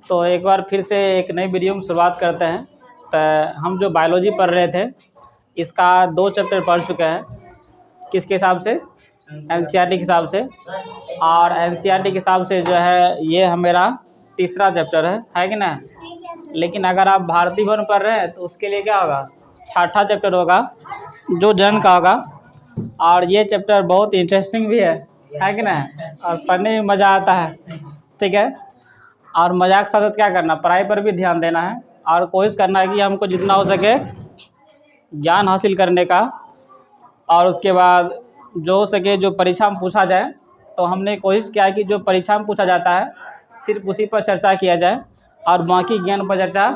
तो एक बार फिर से एक नई वीडियो में शुरुआत करते हैं। तो हम जो बायोलॉजी पढ़ रहे थे इसका 2 चैप्टर पढ़ चुके हैं। किसके हिसाब से? एनसीईआरटी के हिसाब से। और एनसीईआरटी के हिसाब से जो है ये मेरा तीसरा चैप्टर है कि ना। लेकिन अगर आप भारतीय वन पढ़ रहे हैं तो उसके लिए क्या होगा, छठा चैप्टर होगा जो जनन का होगा। और ये चैप्टर बहुत इंटरेस्टिंग भी है कि ना, और पढ़ने में मज़ा आता है। ठीक है। और मजाक के साथ क्या करना, पढ़ाई पर भी ध्यान देना है और कोशिश करना है कि हमको जितना हो सके ज्ञान हासिल करने का। और उसके बाद जो हो सके जो परीक्षा में पूछा जाए तो हमने कोशिश किया है कि जो परीक्षा में पूछा जाता है सिर्फ उसी पर चर्चा किया जाए और बाकी ज्ञान पर चर्चा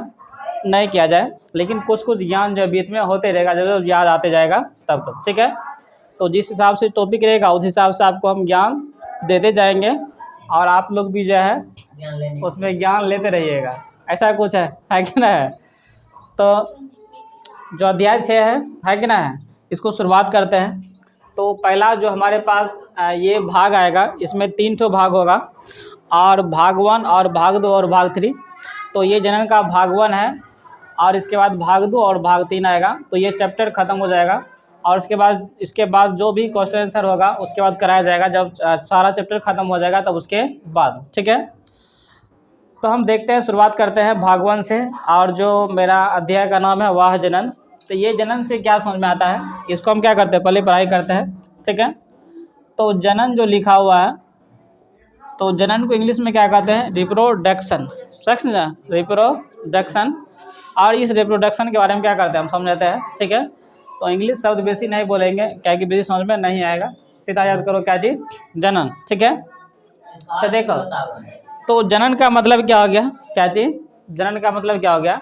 नहीं किया जाए। लेकिन कुछ कुछ ज्ञान जो बीच में होते रहेगा, जब याद आते जाएगा तब तक। ठीक है। तो जिस हिसाब से टॉपिक रहेगा उस हिसाब से आपको हम ज्ञान देते जाएंगे और आप लोग भी जो है उसमें ज्ञान लेते रहिएगा। ऐसा कुछ है कि ना है। तो जो अध्याय 6 है कि ना है, इसको शुरुआत करते हैं। तो पहला जो हमारे पास ये भाग आएगा, इसमें 3 ठो भाग होगा और भाग 1 और भाग 2 और भाग 3। तो ये जनन का भाग 1 है और इसके बाद भाग 2 और भाग 3 आएगा। तो ये चैप्टर ख़त्म हो जाएगा और इसके बाद जो भी क्वेश्चन आंसर होगा उसके बाद कराया जाएगा जब सारा चैप्टर ख़त्म हो जाएगा तब उसके बाद। ठीक है। तो हम देखते हैं, शुरुआत करते हैं भाग 1 से। और जो मेरा अध्याय का नाम है वह है जनन। तो ये जनन से क्या समझ में आता है, इसको हम क्या करते हैं, पहले पढ़ाई करते हैं। ठीक है। तो जनन जो लिखा हुआ है, तो जनन को इंग्लिश में क्या कहते हैं, रिप्रोडक्शन। रिप्रोडक्शन। और इस रिप्रोडक्शन के बारे में क्या करते हैं हम समझते हैं। ठीक है। तो इंग्लिश शब्द बेसी नहीं बोलेंगे क्या कि बेसी समझ में नहीं आएगा, सीधा याद करो क्या चीज़, जनन। ठीक है। तो देखो, तो जनन का मतलब क्या हो गया, क्या चीज़, जनन का मतलब क्या हो गया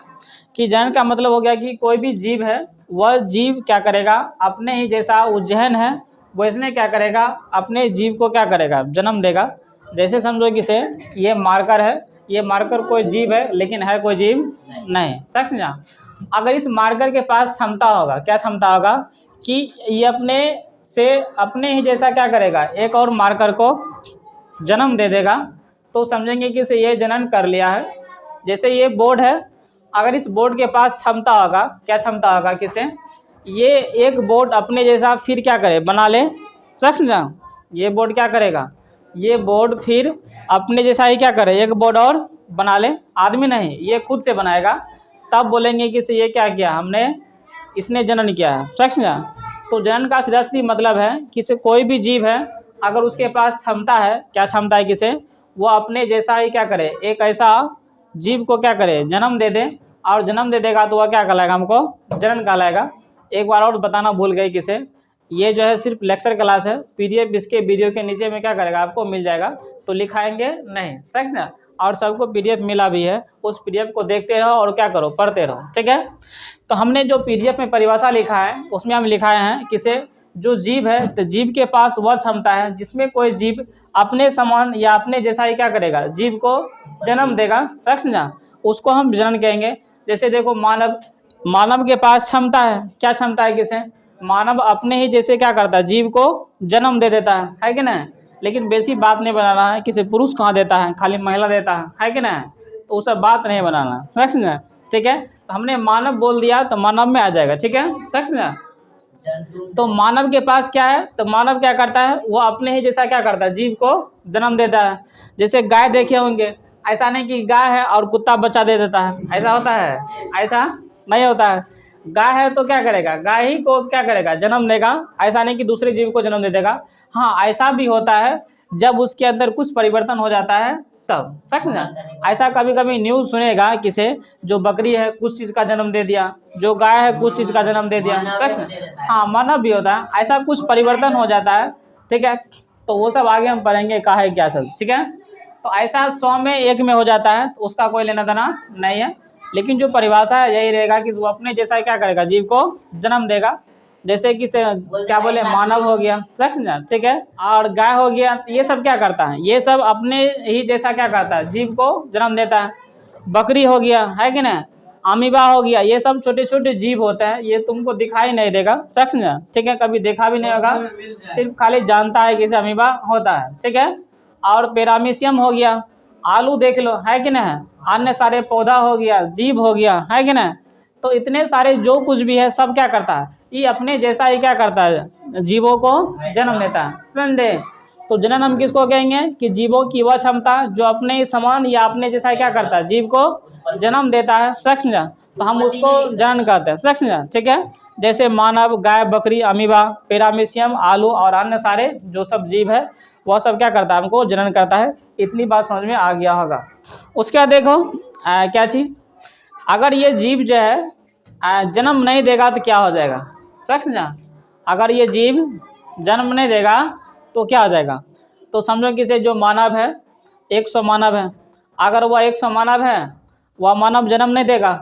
कि जनन का मतलब हो गया कि कोई भी जीव है वह जीव क्या करेगा, अपने ही जैसा उज्जैन है वैसने क्या करेगा, अपने जीव को क्या करेगा, जन्म देगा। जैसे समझो कि से ये मार्कर है, ये मार्कर कोई जीव है लेकिन है कोई जीव नहीं। तक समझा। अगर इस मार्कर के पास क्षमता होगा, क्या क्षमता होगा कि ये अपने ही जैसा क्या करेगा, एक और मार्कर को जन्म दे देगा, तो समझेंगे कि से ये जनन कर लिया है। जैसे ये बोर्ड है, अगर इस बोर्ड के पास क्षमता होगा, क्या क्षमता होगा किसे, ये एक बोर्ड अपने जैसा फिर क्या करे, बना ले। समझा। ये बोर्ड क्या करेगा, ये बोर्ड फिर अपने जैसा ही क्या करे, एक बोर्ड और बना ले। आदमी नहीं, ये खुद से बनाएगा, तब बोलेंगे कि से ये क्या किया, इसने जनन किया है। समझा। तो जनन का सीधा सीधी मतलब है कि से कोई भी जीव है अगर उसके पास क्षमता है, क्या क्षमता है किसे, वो अपने जैसा ही क्या करे, एक ऐसा जीव को क्या करे, जन्म दे दे। और जन्म दे देगा तो वह क्या कहलाएगा, हमको जनन कहलाएगा। एक बार और बताना भूल गई किसे, ये जो है सिर्फ लेक्चर क्लास है, पीडीएफ इसके वीडियो के नीचे में क्या करेगा, आपको मिल जाएगा, तो लिखाएंगे नहीं। समझ ना। और सबको पीडीएफ मिला भी है, उस पीडीएफ को देखते रहो और क्या करो, पढ़ते रहो। ठीक है। तो हमने जो पीडीएफ में परिभाषा लिखा है उसमें हम लिखाए हैं किसे, जो जीव है, तो जीव के पास वह क्षमता है जिसमें कोई जीव अपने समान या अपने जैसा ही क्या करेगा, जीव को जन्म देगा। समझा। उसको हम जनन कहेंगे। जैसे देखो, मानव के पास क्षमता है, क्या क्षमता है किसे, मानव अपने ही जैसे क्या करता है, जीव को जन्म दे देता है कि नहीं। लेकिन बेसी बात नहीं बनाना है, किसी पुरुष कहाँ देता है, खाली महिला देता है कि नहीं, तो वो सब बात नहीं बनाना। समझना। ठीक है। तो हमने मानव बोल दिया तो मानव में आ जाएगा। ठीक है। समझना। तो मानव के पास क्या है, तो मानव क्या करता है, वो अपने ही जैसा क्या करता है, जीव को जन्म देता है। जैसे गाय देखे होंगे, ऐसा नहीं कि गाय है और कुत्ता बच्चा दे देता है, ऐसा होता है, ऐसा नहीं होता है। गाय है तो क्या करेगा, गाय ही को क्या करेगा, जन्म देगा, ऐसा नहीं कि दूसरे जीव को जन्म दे देगा। हाँ, ऐसा भी होता है जब उसके अंदर कुछ परिवर्तन हो जाता है तब। समझना। ऐसा कभी कभी न्यूज़ सुनेगा किसे, जो बकरी है कुछ चीज़ का जन्म दे दिया, जो गाय है कुछ चीज़ का जन्म दे दिया। हाँ, मानव भी होता है, ऐसा कुछ परिवर्तन हो जाता है। ठीक है। तो वो सब आगे हम पढ़ेंगे कहा है क्या सब। ठीक है। तो ऐसा 100 में 1 में हो जाता है, तो उसका कोई लेना देना नहीं है। लेकिन जो परिभाषा है यही रहेगा कि वो अपने जैसा क्या करेगा, जीव को जन्म देगा। जैसे कि से क्या बोले, मानव हो गया। समझना। ठीक है। और गाय हो गया, ये सब क्या करता है, ये सब अपने ही जैसा क्या करता है, जीव को जन्म देता है। बकरी हो गया, है कि नहीं, अमीबा हो गया, ये सब छोटे छोटे जीव होते हैं, ये तुमको दिखाई नहीं देगा। समझना। ठीक है। कभी देखा भी नहीं होगा, सिर्फ खाली जानता है कि अमीबा होता है। ठीक है। और पैरामीशियम हो गया, आलू देख लो, है कि नहीं, अन्य सारे पौधा हो गया, जीव हो गया, है कि ना। तो इतने सारे जो कुछ भी है सब क्या करता है, ये अपने जैसा ही क्या करता है, जीवों को जन्म देता है, समझे। तो जनन हम किसको कहेंगे कि जीवों की वह क्षमता जो अपने समान या अपने जैसा क्या करता है, जीव को जन्म देता है, समझा। तो हम उसको जनन कहते हैं, समझा, ठीक है। जैसे मानव, गाय, बकरी, अमीबा, पैरामीशियम, आलू और अन्य सारे जो सब जीव है वह सब क्या करता है, हमको जनन करता है। इतनी बात समझ में आ गया होगा। उसके बाद देखो क्या चीज़, अगर ये जीव जो है जन्म नहीं देगा तो क्या हो जाएगा, समझा। अगर ये जीव जन्म नहीं देगा तो क्या हो जाएगा, तो समझो कि से जो मानव है 100 मानव है, अगर वह 100 मानव है, वह मानव जन्म नहीं देगा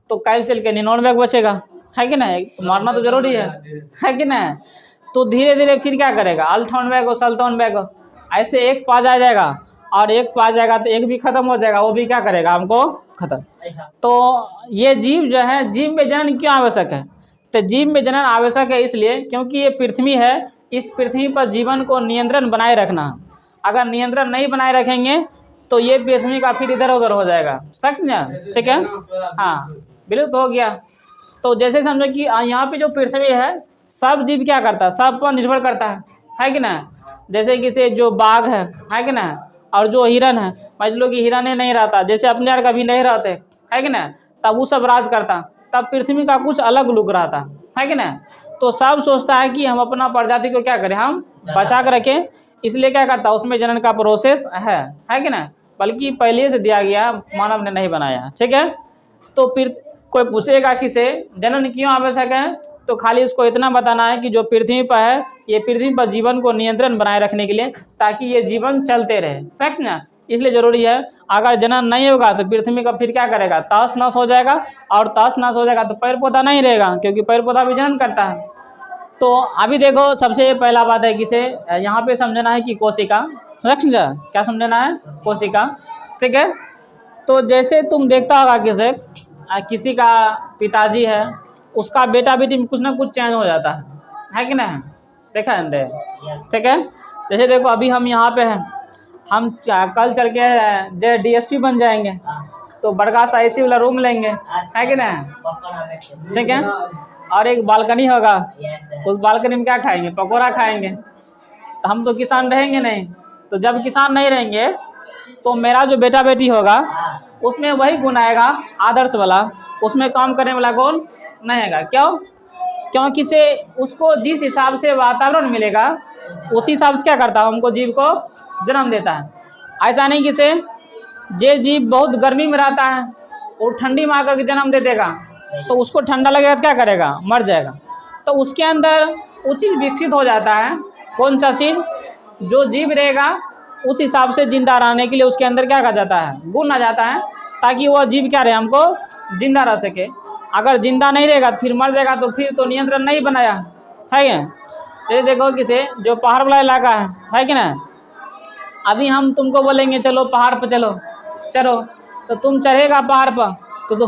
तो कल चल के 99 बचेगा, है कि नहीं। तो मारना तो जरूरी है कि नहीं। तो धीरे धीरे फिर क्या करेगा, अल्टोन बैग हो, सल्टोन बैग हो, ऐसे एक पा जाएगा और एक पा जाएगा तो एक भी खत्म हो जाएगा, वो भी क्या करेगा, हमको खत्म। तो ये जीव जो है, जीव में जनन क्यों आवश्यक है, तो जीव में जनन आवश्यक है इसलिए क्योंकि ये पृथ्वी है, इस पृथ्वी पर जीवन को नियंत्रण बनाए रखना। अगर नियंत्रण नहीं बनाए रखेंगे तो ये पृथ्वी का फिर इधर उधर हो जाएगा, समझा, ठीक है। हाँ, विलुप्त हो गया। तो जैसे समझो कि यहाँ पे जो पृथ्वी है सब जीव क्या करता है, सब पर निर्भर करता है कि ना। जैसे कि से जो बाघ है कि ना, और जो हिरन है, मान लो कि हिरन नहीं रहता, जैसे अपने यार कभी नहीं रहते, है कि ना, तब वो सब राज करता, तब पृथ्वी का कुछ अलग लुक रहता, है कि ना। तो सब सोचता है कि हम अपना प्रजाति को क्या करें, हम बचा कर रखें, इसलिए क्या करता है, उसमें जनन का प्रोसेस है कि ना, बल्कि पहले से दिया गया, मानव ने नहीं बनाया, ठीक है। तो फिर कोई पूछेगा कि से जनन क्यों आवश्यक है, तो खाली उसको इतना बताना है कि जो पृथ्वी पर है, ये पृथ्वी पर जीवन को नियंत्रण बनाए रखने के लिए, ताकि ये जीवन चलते रहे, ठीक ना, इसलिए जरूरी है। अगर जनन नहीं होगा तो पृथ्वी का फिर क्या करेगा, तहस नहस हो जाएगा, और तहस नहस हो जाएगा तो पेड़ पौधा नहीं रहेगा, क्योंकि पेड़ पौधा भी जनन करता है। तो अभी देखो सबसे पहला बात है कि से यहाँ पे समझना है कि कोशिका, समझा, क्या समझना है, कोशिका, ठीक है। तो जैसे तुम देखता होगा कि से किसी का पिताजी है, उसका बेटा बेटी में कुछ ना कुछ चेंज हो जाता है कि ना, देखा है, ठीक है। जैसे देखो अभी हम यहाँ पे हैं, हम कल चल के जो DSP बन जाएंगे तो बड़का सा AC वाला रूम लेंगे, है कि ना, ठीक है। और एक बालकनी होगा, उस बालकनी में क्या खाएंगे, पकौड़ा खाएंगे। तो हम तो किसान रहेंगे नहीं, तो जब किसान नहीं रहेंगे तो मेरा जो बेटा बेटी होगा उसमें वही गुण आएगा आदर्श वाला, उसमें काम करने वाला गुण नहीं आएगा। क्यों, क्योंकि से उसको जिस हिसाब से वातावरण मिलेगा उसी हिसाब से क्या करता है, हमको जीव को जन्म देता है। ऐसा नहीं कि से जे जीव बहुत गर्मी में रहता है वो ठंडी में आकर के जन्म दे देगा, तो उसको ठंडा लगेगा तो क्या करेगा, मर जाएगा। तो उसके अंदर वो चीज़ विकसित हो जाता है, कौन सा चीज़, जो जीव रहेगा उस हिसाब से जिंदा रहने के लिए उसके अंदर क्या कहा जाता है, गुण आ जाता है, ताकि वह जीव क्या रहे, हमको जिंदा रह सके। अगर जिंदा नहीं रहेगा फिर मर जाएगा, तो फिर तो नियंत्रण नहीं बनाया, है क्या। जैसे देखो किसे जो पहाड़ वाला इलाका है कि ना, अभी हम तुमको बोलेंगे चलो पहाड़ पर चलो, चलो, तो तुम चढ़ेगा पहाड़ पर तो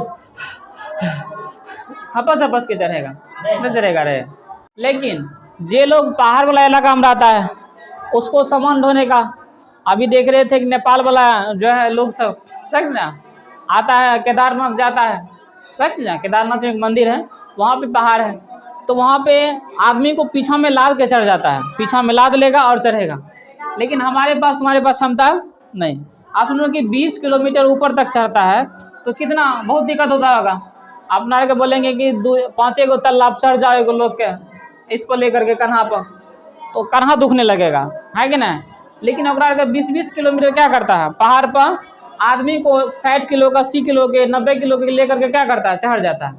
हपस हपस के चढ़ेगा, नहीं चढ़ेगा रहे। लेकिन जे लोग पहाड़ वाला इलाका में रहता है उसको सामान ढोने का, अभी देख रहे थे कि नेपाल वाला जो है लोग सब, समझ ना, आता है केदारनाथ जाता है, समझ ना, केदारनाथ में एक मंदिर है, वहाँ पे पहाड़ है, तो वहाँ पे आदमी को पीछा में लाद के चढ़ जाता है, पीछा में लाद लेगा और चढ़ेगा। लेकिन हमारे पास, तुम्हारे पास क्षमता नहीं। आप समझो कि 20 किलोमीटर ऊपर तक चढ़ता है तो कितना बहुत दिक्कत होता होगा। अपना के बोलेंगे कि 5 गो तल्ला चढ़ जाएगा लोग के इसको लेकर के कन्हा पर, तो कन्हा दुखने लगेगा, है कि ना। लेकिन अगर 20-20 किलोमीटर क्या करता है, पहाड़ पर आदमी को 60 किलो का, 80 किलो के, 90 किलो के लेकर के क्या करता है, चढ़ जाता है।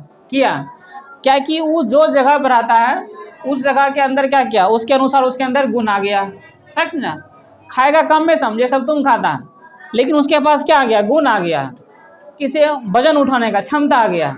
क्या कि वो जो जगह पर आता है उस जगह के अंदर क्या किया, उसके अनुसार उसके अंदर गुण आ गया, समझा। खाएगा कम में समझे सब तुम खाता है, लेकिन उसके पास क्या आ गया, गुण आ गया, किसे वजन उठाने का क्षमता आ गया।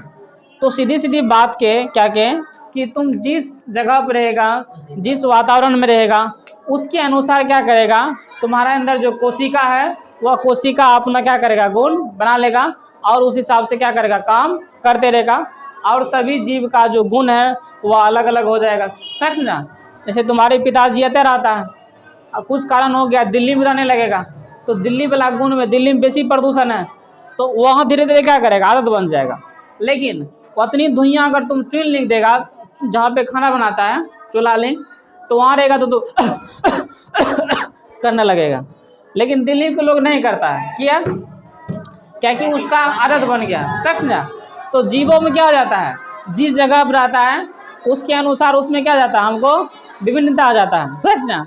तो सीधी सीधी बात के क्या के कि तुम जिस जगह पर रहेगा, जिस वातावरण में रहेगा, उसके अनुसार क्या करेगा, तुम्हारे अंदर जो कोशिका है वह कोशिका अपना क्या करेगा, गुण बना लेगा और उस हिसाब से क्या करेगा, काम करते रहेगा। और सभी जीव का जो गुण है वह अलग अलग हो जाएगा, समझना। जैसे तुम्हारे पिताजी अते रहता है, कुछ कारण हो गया दिल्ली में रहने लगेगा, तो दिल्ली वाला गुण में, दिल्ली में बेसी प्रदूषण है तो वहाँ धीरे धीरे क्या करेगा, आदत बन जाएगा। लेकिन उतनी धुइयाँ अगर तुम चुन लिख देगा जहाँ पे खाना बनाता है चूल्हा लिंक, तो वहाँ रहेगा तो तू करने लगेगा। लेकिन दिल्ली के लोग नहीं करता है, क्या कि उसका आदत बन गया, सच ना। तो जीवों में क्या हो जाता है, जिस जगह पर रहता है उसके अनुसार उसमें क्या जाता है, हमको विभिन्नता आ जाता है, सच ना।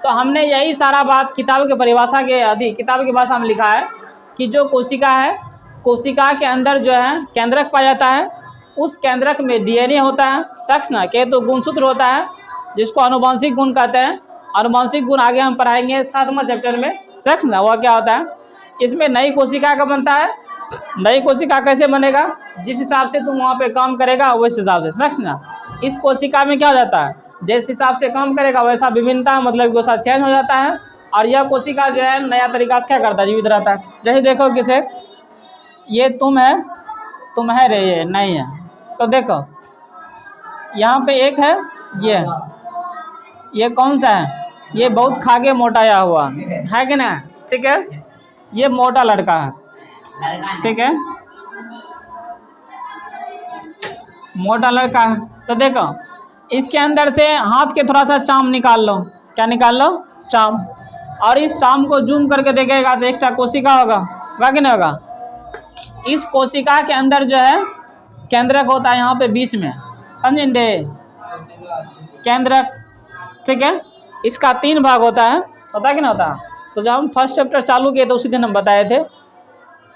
तो हमने यही सारा बात किताब के परिभाषा के किताब की भाषा में लिखा है कि जो कोशिका है, कोशिका के अंदर जो है केंद्रक पाया जाता है, उस केंद्रक में डीएनए होता है, सच ना। के तो गुणसूत्र होता है जिसको आनुवंशिक गुण कहते हैं। आनुवंशिक गुण आगे हम पढ़ाएंगे 7वां चैप्टर में, सच ना। वह क्या होता है, इसमें नई कोशिका का बनता है। नई कोशिका कैसे बनेगा, जिस हिसाब से तुम वहाँ पे काम करेगा उस हिसाब से, सच ना। इस कोशिका में क्या हो जाता है, जिस हिसाब से काम करेगा वैसा विभिन्नता मतलब कि वैसा चेंज हो जाता है। और यह कोशिका जो है नया तरीका से क्या करता है, जीवित रहता है। जैसे देखो किसे, ये तुम है रे, ये नहीं है। तो देखो यहाँ पे एक है, ये कौन सा है, ये बहुत खाके मोटाया हुआ है कि ना, ठीक है। ये मोटा लड़का है, ठीक है, मोटा लड़का है। तो देखो इसके अंदर से हाथ के थोड़ा सा चाम निकाल लो, क्या निकाल लो, चाम। और इस चाम को जूम करके देखेगा तो एक कोशिका होगा कि नहीं होगा। इस कोशिका के अंदर जो है केंद्रक होता है यहाँ पे बीच में, समझे, केंद्रक, ठीक है। इसका 3 भाग होता है, पता कि नहीं होता। तो जब हम फर्स्ट चैप्टर चालू किए तो उसी दिन हम बताए थे।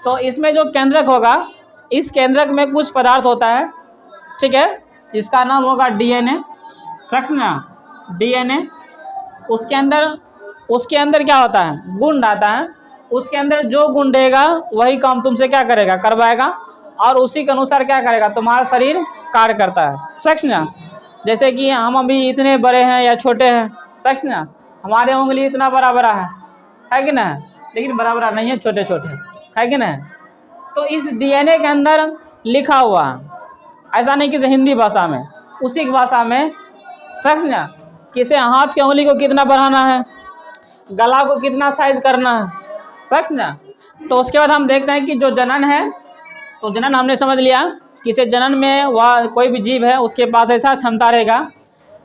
तो इसमें जो केंद्रक होगा, इस केंद्रक में कुछ पदार्थ होता है, ठीक है, इसका नाम होगा डीएनए, सच ना, डीएनए। उसके अंदर क्या होता है, गुण रहता है। उसके अंदर जो गुण रहेगा वही काम तुमसे क्या करेगा, करवाएगा। और उसी के अनुसार क्या करेगा, तुम्हारा शरीर कार्य करता है, सच ना। जैसे कि हम अभी इतने बड़े हैं या छोटे हैं, सच ना, हमारे उंगली इतना बड़ा बड़ा है कि ना, लेकिन बड़ा बड़ा नहीं है, छोटे छोटे है कि ना। तो इस डीएनए के अंदर लिखा हुआ, ऐसा नहीं कि हिंदी भाषा में, उसी की भाषा में, सच ना। किसे हाथ की उंगली को कितना बढ़ाना है, गला को कितना साइज करना है, सच ना। तो उसके बाद हम देखते हैं कि जो जनन है, तो जनन हमने समझ लिया, किसी जनन में वह कोई भी जीव है उसके पास ऐसा क्षमता रहेगा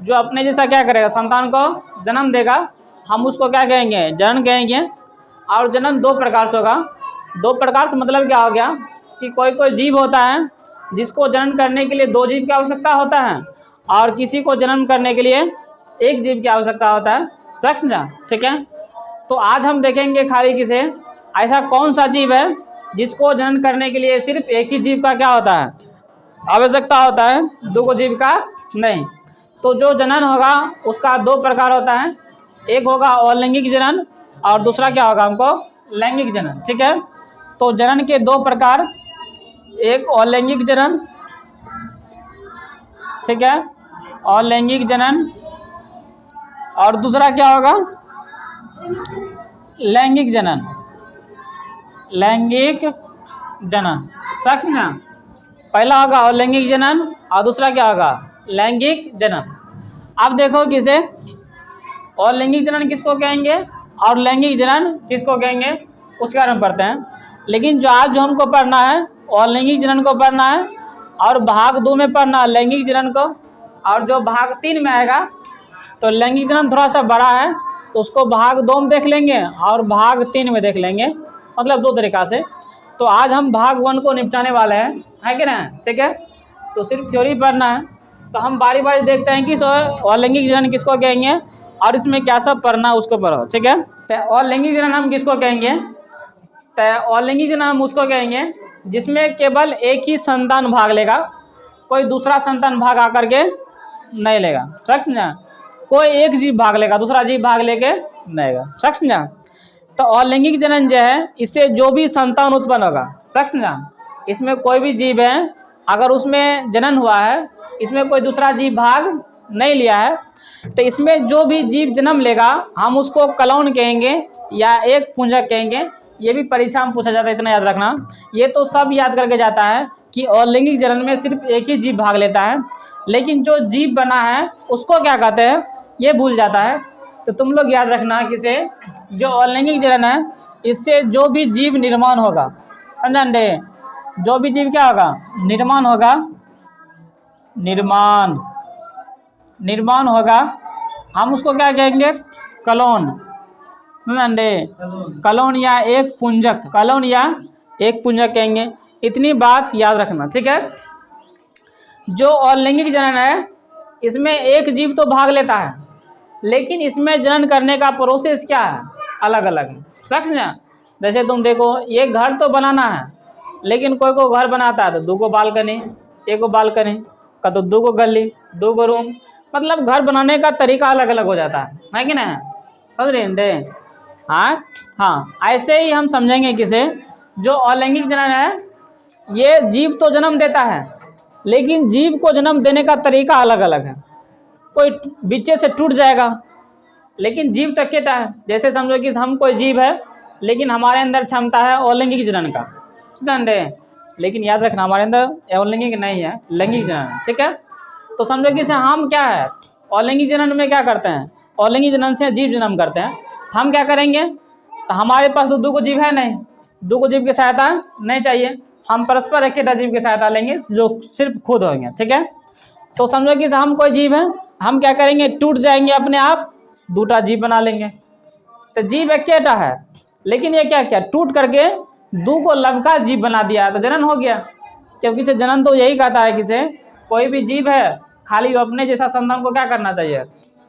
जो अपने जैसा क्या करेगा, संतान को जन्म देगा। हम उसको क्या कहेंगे, जनन कहेंगे। और जनन 2 प्रकार से होगा। 2 प्रकार से मतलब क्या हो गया कि कोई जीव होता है जिसको जनन करने के लिए 2 जीव की आवश्यकता होता है, और किसी को जन्म करने के लिए 1 जीव की आवश्यकता होता है, सच ना, ठीक है। तो आज हम देखेंगे खाली किसे, ऐसा कौन सा जीव है जिसको जनन करने के लिए सिर्फ 1 ही जीव का क्या होता है, आवश्यकता होता है, 2 जीव का नहीं। तो जो जनन होगा उसका 2 प्रकार होता है, एक होगा अलैंगिक जनन और दूसरा क्या होगा हमको, लैंगिक जनन, ठीक है। तो जनन के 2 प्रकार, एक अलैंगिक जनन, ठीक है, अलैंगिक जनन, और दूसरा क्या होगा, लैंगिक जनन, लैंगिक जनन, सच ना। पहला होगा अलैंगिक जनन और दूसरा क्या होगा, लैंगिक जनन। अब देखो किसे, अलैंगिक जनन किसको कहेंगे और लैंगिक जनन किसको कहेंगे, उसके बारे में पढ़ते हैं। लेकिन जो आज जो हमको पढ़ना है अलैंगिक जनन को पढ़ना है, और भाग 2 में पढ़ना है लैंगिक जनन को, और जो भाग 3 में आएगा तो लैंगिक जनन थोड़ा सा बड़ा है तो उसको भाग 2 में देख लेंगे और भाग 3 में देख लेंगे, मतलब 2 तरीक़ा से। तो आज हम भाग 1 को निपटाने वाले हैं, है कि ना, ठीक है। तो सिर्फ थ्योरी पढ़ना है, तो हम बारी बारी देखते हैं कि अलैंगिक जनन किसको कहेंगे और इसमें क्या सब पढ़ना है उसको पढ़ो, ठीक है। तो अलैंगिक जनन हम किसको कहेंगे, तो अलैंगिक जनन हम उसको कहेंगे जिसमें केवल 1 ही संतान भाग लेगा, कोई दूसरा संतान भाग आकर के नहीं लेगा, सच ना। कोई 1 जीव भाग लेगा, दूसरा जीव भाग लेके नहीं लेगा, सच ना। तो अलैंगिक जनन जो है इससे जो भी संतान उत्पन्न होगा, सच ना, इसमें कोई भी जीव है अगर उसमें जनन हुआ है, इसमें कोई दूसरा जीव भाग नहीं लिया है, तो इसमें जो भी जीव जन्म लेगा हम उसको कलौन कहेंगे या एक पुंजक कहेंगे। ये भी परीक्षा में पूछा जाता है, इतना याद रखना। ये तो सब याद करके जाता है कि अलैंगिक जनन में सिर्फ 1 ही जीव भाग लेता है, लेकिन जो जीव बना है उसको क्या कहते हैं ये भूल जाता है। तो तुम लोग याद रखना कि से जो अलैंगिक जनन है इससे जो भी जीव निर्माण होगा, समझ दे। जो भी जीव क्या होगा, निर्माण होगा, निर्माण निर्माण होगा, हम उसको क्या कहेंगे, कलोन। समझ दे, कलोन या एक पुंजक, कलोन या एक पुंजक कहेंगे। इतनी बात याद रखना, ठीक है। जो अलैंगिक जनन है इसमें एक जीव तो भाग लेता है, लेकिन इसमें जनन करने का प्रोसेस क्या है, अलग अलग है, समझना। जैसे तुम देखो, ये घर तो बनाना है, लेकिन कोई को घर बनाता है तो 2 बालकनी, 1 बालकनी का तो 2 गली, 2 रूम, मतलब घर बनाने का तरीका अलग अलग हो जाता है कि नहीं, समझ रहे हैं। हाँ, ऐसे ही हम समझेंगे किसे, जो अलैंगिक जनन है, ये जीव तो जन्म देता है, लेकिन जीव को जन्म देने का तरीका अलग अलग है। कोई बीचे से टूट जाएगा, लेकिन जीव तक कहता है। जैसे समझो कि हम कोई जीव है, लेकिन हमारे अंदर क्षमता है अलैंगिक जनन का, समझे। लेकिन याद रखना, हमारे अंदर अलैंगिक नहीं है, लैंगिक जनन है, ठीक है। तो समझो कि हम क्या है, अलैंगिक जनन में क्या करते हैं, अलैंगिक जनन से जीव जन्म करते हैं। हम क्या करेंगे, तो हमारे पास तो 2 जीव है नहीं, 2 जीव की सहायता नहीं चाहिए, हम परस्पर एक जीव की सहायता लेंगे जो सिर्फ खुद होंगे, ठीक है। तो समझो कि हम कोई जीव है, हम क्या करेंगे, टूट जाएंगे अपने आप, 2 जीव बना लेंगे। तो जीव एक है, लेकिन ये क्या क्या टूट करके 2 लवका जीव बना दिया, तो जनन हो गया। क्योंकि जनन तो यही कहता है कि से कोई भी जीव है, खाली अपने जैसा संतान को क्या करना चाहिए,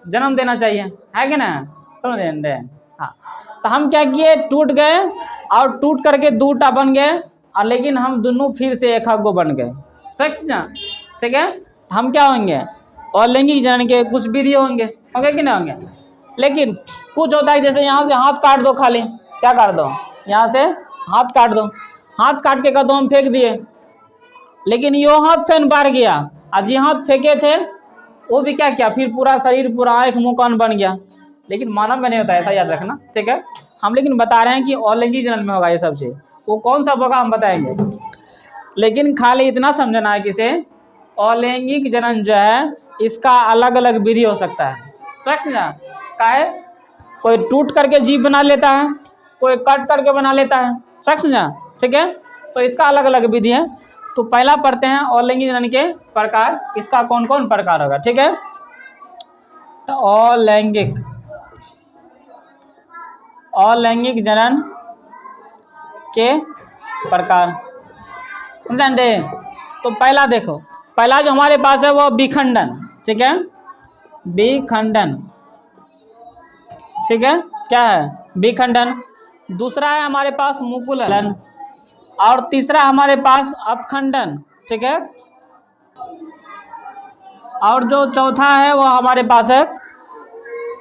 जन्म देना चाहिए, है कि ना, समझ रहे। हाँ, तो हम क्या किए, टूट गए और टूट करके 2 बन गए, और लेकिन हम दोनों फिर से एक गो बन गए, ठीक है। हम क्या होंगे, अलैंगिक जनन के कुछ विधि होंगे कि नहीं होंगे। लेकिन कुछ होता है, जैसे यहाँ से हाथ काट दो, खाली क्या काट दो, यहाँ से हाथ काट दो, हाथ काट के कदम हम फेंक दिए, लेकिन यो हाथ फैन बार गया, और जी हाथ फेंके थे वो भी क्या किया, फिर पूरा शरीर, पूरा आँख मुँह कान बन गया। लेकिन मानव में नहीं होता, ऐसा याद रखना, ठीक है। हम लेकिन बता रहे हैं कि अलैंगिक जनन में होगा ये सब चीज़, वो कौन सा होगा हम बताएंगे। लेकिन खाली इतना समझना है कि से अलैंगिक जनन जो है, इसका अलग अलग विधि हो सकता है, समझना। का है, कोई टूट करके जीव बना लेता है, कोई कट करके बना लेता है, समझना, ठीक है। तो इसका अलग अलग विधि है। तो पहला पढ़ते हैं अलैंगिक जनन के प्रकार, इसका कौन कौन प्रकार होगा, ठीक है। तो अलैंगिक जनन के प्रकार, समझे। तो पहला देखो, पहला जो हमारे पास है वो विखंडन, ठीक है, विखंडन, ठीक है, क्या है, विखंडन। दूसरा है हमारे पास मुकुलन, और तीसरा हमारे पास अपखंडन, ठीक है। और जो चौथा है वो हमारे पास है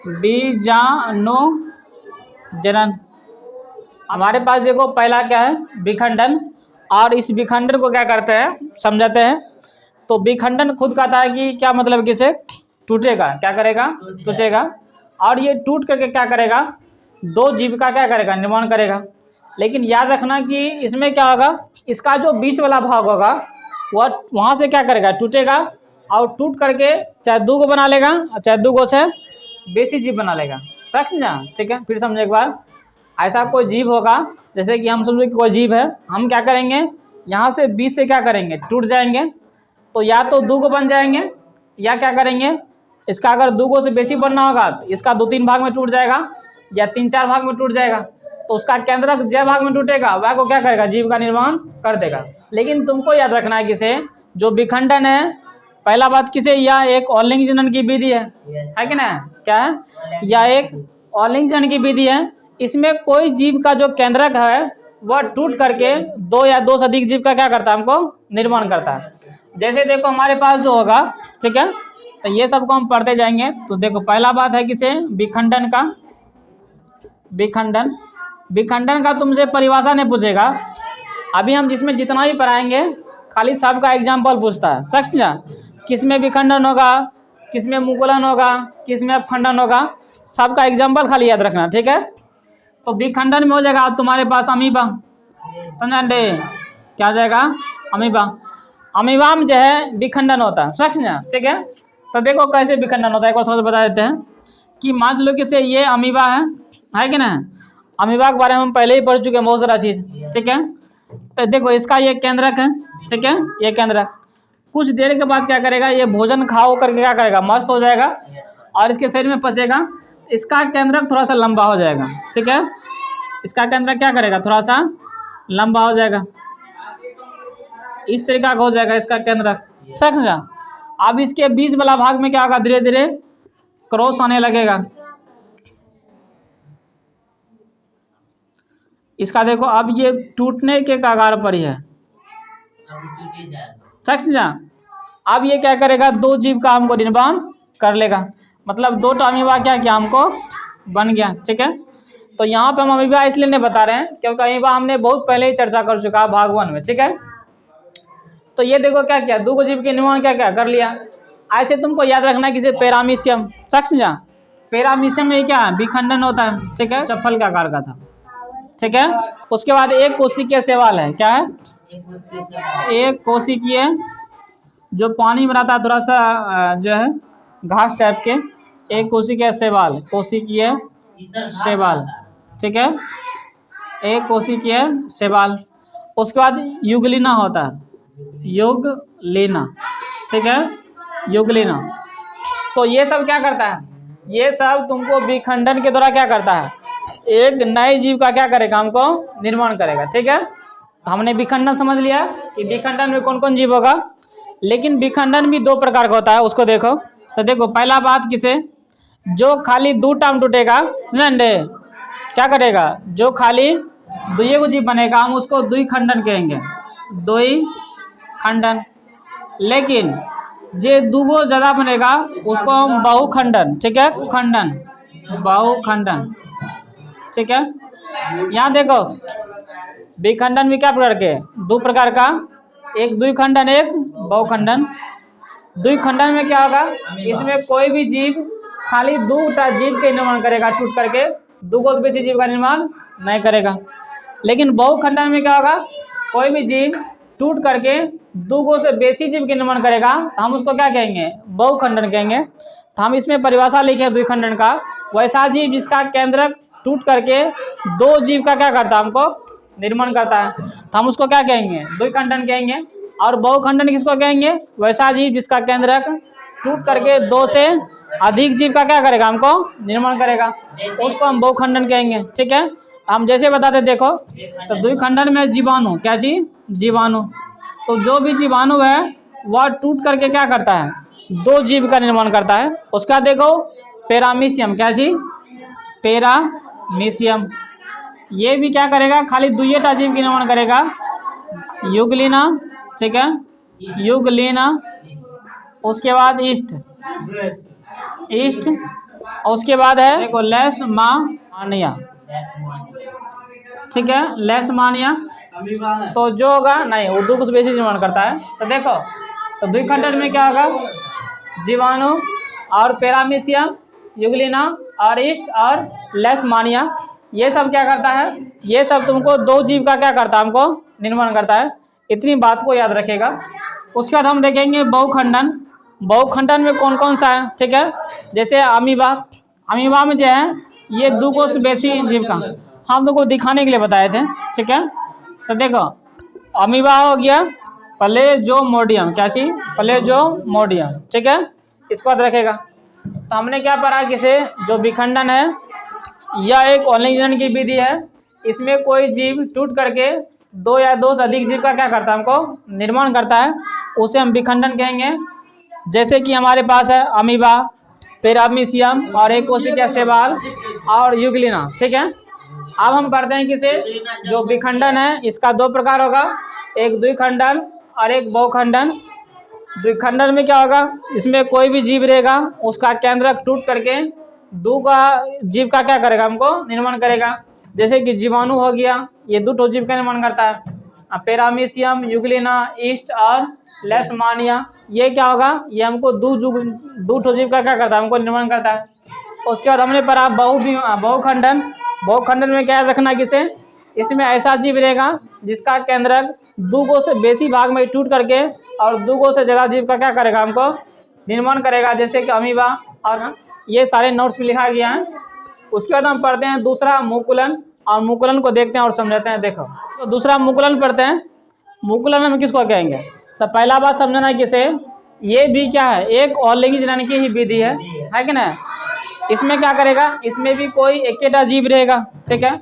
बीजाणु जनन। हमारे पास देखो पहला क्या है, विखंडन, और इस विखंडन को क्या करते हैं, समझाते हैं। तो विखंडन खुद कहता है कि क्या मतलब, किसे टूटेगा, क्या करेगा, टूटेगा, और ये टूट करके क्या करेगा, 2 जीव का क्या करेगा, निर्माण करेगा। लेकिन याद रखना कि इसमें क्या होगा, इसका जो बीच वाला भाग होगा वह वहाँ से क्या करेगा, टूटेगा, और टूट करके चाहे 2 बना लेगा, चाहे 2 से बेसी जीव बना लेगा, समझा, ठीक है। फिर समझो एक बार, ऐसा कोई जीव होगा, जैसे कि हम समझो कि कोई जीव है, हम क्या करेंगे, यहाँ से बीच से क्या करेंगे, टूट जाएंगे, तो या तो 2 बन जाएंगे, या क्या करेंगे, इसका अगर 2 से बेसी बनना होगा तो इसका 2-3 भाग में टूट जाएगा, या 3-4 भाग में टूट जाएगा। तो उसका केंद्रक जय भाग में टूटेगा, वह को क्या करेगा, जीव का निर्माण कर देगा। लेकिन तुमको याद रखना है किसे, जो विखंडन है, पहला बात किसे, या एक अलैंगिक जनन की विधि है कि ना, क्या है, या एक अलैंगिक जनन की विधि है। इसमें कोई जीव का जो केंद्रक है वह टूट करके 2 या 2 से अधिक जीव का क्या करता है, हमको निर्माण करता है। जैसे देखो हमारे पास जो होगा, ठीक है, तो ये सबको हम पढ़ते जाएंगे। तो देखो पहला बात है किसे, विखंडन का, विखंडन का तुमसे परिभाषा नहीं पूछेगा, अभी हम जिसमें जितना भी पढ़ाएंगे खाली सबका एग्जाम्पल पूछता है, समझा। किसमें विखंडन होगा, किसमें मुकुलन होगा, किसमें अपखंडन होगा, सबका एग्जाम्पल खाली याद रखना, ठीक है। तो विखंडन में हो जाएगा तुम्हारे पास अमीबा, समझा, क्या हो जाएगा, अमीबा। अमीबा में जो है विखंडन होता है, समझा, ठीक है। तो देखो कैसे विखंडन होता है, एक बार थोड़ा सा बता देते हैं। कि मान लो कि से ये अमीबा है कि ना, अमीबा के बारे में हम पहले ही पढ़ चुके हैं बहुत सारा चीज़, ठीक है। तो देखो इसका ये केंद्रक है, ठीक है, ये केंद्रक कुछ देर के बाद क्या करेगा, ये भोजन खाओ करके क्या करेगा, मस्त हो जाएगा और इसके शरीर में पचेगा। इसका केंद्रक थोड़ा सा लंबा हो जाएगा, ठीक है, इसका केंद्रक क्या करेगा, थोड़ा सा लंबा हो जाएगा, इस तरीका का हो जाएगा इसका केंद्रक, समझा। अब इसके बीच वाला भाग में क्या होगा, धीरे धीरे क्रॉस आने लगेगा। इसका देखो अब ये टूटने के कगार पर ही है, समझा। अब ये क्या करेगा, दो जीव का हमको निर्माण कर लेगा, मतलब दो अमीबा क्या किया हमको बन गया, ठीक है। तो यहाँ पे हम अमीबा इसलिए नहीं बता रहे हैं क्योंकि अमीबा हमने बहुत पहले ही चर्चा कर चुका है भाग 1 में, ठीक है। तो ये देखो क्या किया, दो जीव के निर्माण क्या क्या कर लिया। ऐसे तुमको याद रखना किसी पैरामीशियम, समझा। पैरामीशियम में क्या है, विखंडन होता है, ठीक है, चप्पल का आकार का था, ठीक है। उसके बाद एक कोशिकीय शैवाल है, क्या है, एक कोशिकीय जो पानी में रहता है, थोड़ा सा जो है घास टाइप के, एक कोशिकीय शैवाल, कोशिकीय शैवाल, ठीक है, एक कोशिकीय शैवाल। उसके बाद युगलिना होता है, युगलिना, ठीक है, युगलिना। तो ये सब क्या करता है, ये सब तुमको विखंडन के द्वारा क्या करता है, एक नए जीव का क्या करेगा, हमको निर्माण करेगा, ठीक है। तो हमने विखंडन समझ लिया कि विखंडन में कौन कौन जीव होगा, लेकिन विखंडन भी दो प्रकार का होता है, उसको देखो। तो देखो पहला बात किसे, जो खाली दो टाइम टूटेगा नंडे, क्या करेगा, जो खाली दुई को जीव बनेगा हम उसको दुई खंडन कहेंगे, दुई खंडन। लेकिन जे दूगो ज़्यादा बनेगा उसको हम बहुखंडन, ठीक है, खंडन, बहुखंडन, ठीक है। यहाँ देखो विखंडन भी क्या प्रकार के, दो प्रकार का, एक द्विखंडन एक बहुखंडन। द्विखंडन में क्या होगा, इसमें कोई भी जीव खाली दो जीव के निर्माण करेगा, टूट करके दो से बेसी जीव का निर्माण नहीं करेगा। लेकिन बहुखंडन में क्या होगा, कोई भी जीव टूट करके दो से बेसी जीव के निर्माण करेगा, तो हम उसको क्या कहेंगे, बहुखंडन कहेंगे। तो हम इसमें परिभाषा लिखे द्विखंडन का, वैसा जीव जिसका केंद्रक टूट करके दो जीव का क्या करता है, हमको निर्माण करता है, तो हम उसको क्या कहेंगे, द्विखंडन कहेंगे। और बहुखंडन किसको कहेंगे, वैसा जीव जिसका केंद्रक टूट करके दो से अधिक जीव का क्या करेगा, हमको निर्माण करेगा, उसको हम बहुखंडन कहेंगे, ठीक है। हम जैसे बताते देखो, तो द्विखंडन में जीवाणु, क्या चीज, जीवाणु। तो जो भी जीवाणु है वह टूट करके क्या करता है, दो जीव का निर्माण करता है। उसका देखो पैरामीशियम, क्या चीज, पैरामीशियम, ये भी क्या करेगा, खाली दुईटा जीव का निर्माण करेगा, युगलिना, ठीक है, युगलिना। उसके बाद ईस्ट, ईस्ट। उसके बाद है देखो लेशमानिया, ठीक है, लेशमानिया। तो जो होगा नहीं, उर्दू कुछ बेसी निर्माण करता है। तो देखो तो द्विखंडन में क्या होगा, जीवाणु और पैरामीशियम, युगलिना और ईस्ट और लेशमानिया, ये सब क्या करता है, ये सब तुमको दो जीव का क्या करता है, हमको निर्माण करता है। इतनी बात को याद रखेगा। उसके बाद हम देखेंगे बहुखंडन। बहुखंडन में कौन कौन सा है, ठीक है, जैसे अमीबा, अमीबा में जो है ये दो से बेसी जीव का हम लोग को दिखाने के लिए बताए थे, ठीक है। तो देखो अमीबा हो गया प्लेजोमोडियम, क्या चीज, प्लेजोमोडियम, ठीक है, इसको याद रखेगा। तो हमने क्या पढ़ा कि से जो विखंडन है यह एक ऑर्गेनिज्म की विधि है, इसमें कोई जीव टूट करके दो या दो से अधिक जीव का क्या करता है, हमको निर्माण करता है, उसे हम विखंडन कहेंगे। जैसे कि हमारे पास है अमीबा, पैरामीशियम और एक कोशिकीय शैवाल और युगलिना, ठीक है। अब हम पढ़ते हैं कि से जो विखंडन है इसका दो प्रकार होगा, एक द्विखंडन और एक बहुखंडन। द्विखंडन में क्या होगा, इसमें कोई भी जीव रहेगा उसका केंद्रक टूट करके दो का जीव का क्या करेगा, हमको निर्माण करेगा। जैसे कि जीवाणु हो गया, ये दो जीव का निर्माण करता है, पैरामीशियम, युगलिना, ईस्ट और लेशमानिया, ये क्या होगा, ये हमको दो जीव का क्या करता है, हमको निर्माण करता है। उसके बाद हमने पढ़ा बहुखंडन। बहुखंडन में क्या रखना किसे, इसमें ऐसा जीव रहेगा जिसका केंद्रक दो से बेसी भाग में टूट करके और दो से ज़्यादा जीव का क्या करेगा, हमको निर्माण करेगा, जैसे कि अमीबा। और ये सारे नोट्स में लिखा गया है। उसके बाद हम पढ़ते हैं दूसरा मुकुलन। और मुकुलन को देखते हैं और समझाते हैं। देखो तो दूसरा मुकुलन पढ़ते हैं। मुकुलन हम किसको कहेंगे? तो पहला बात समझना किसे, ये भी क्या है, एक अलिंगी जनन की ही विधि है कि ना। इसमें क्या करेगा, इसमें भी कोई एकेटा जीव रहेगा, ठीक है।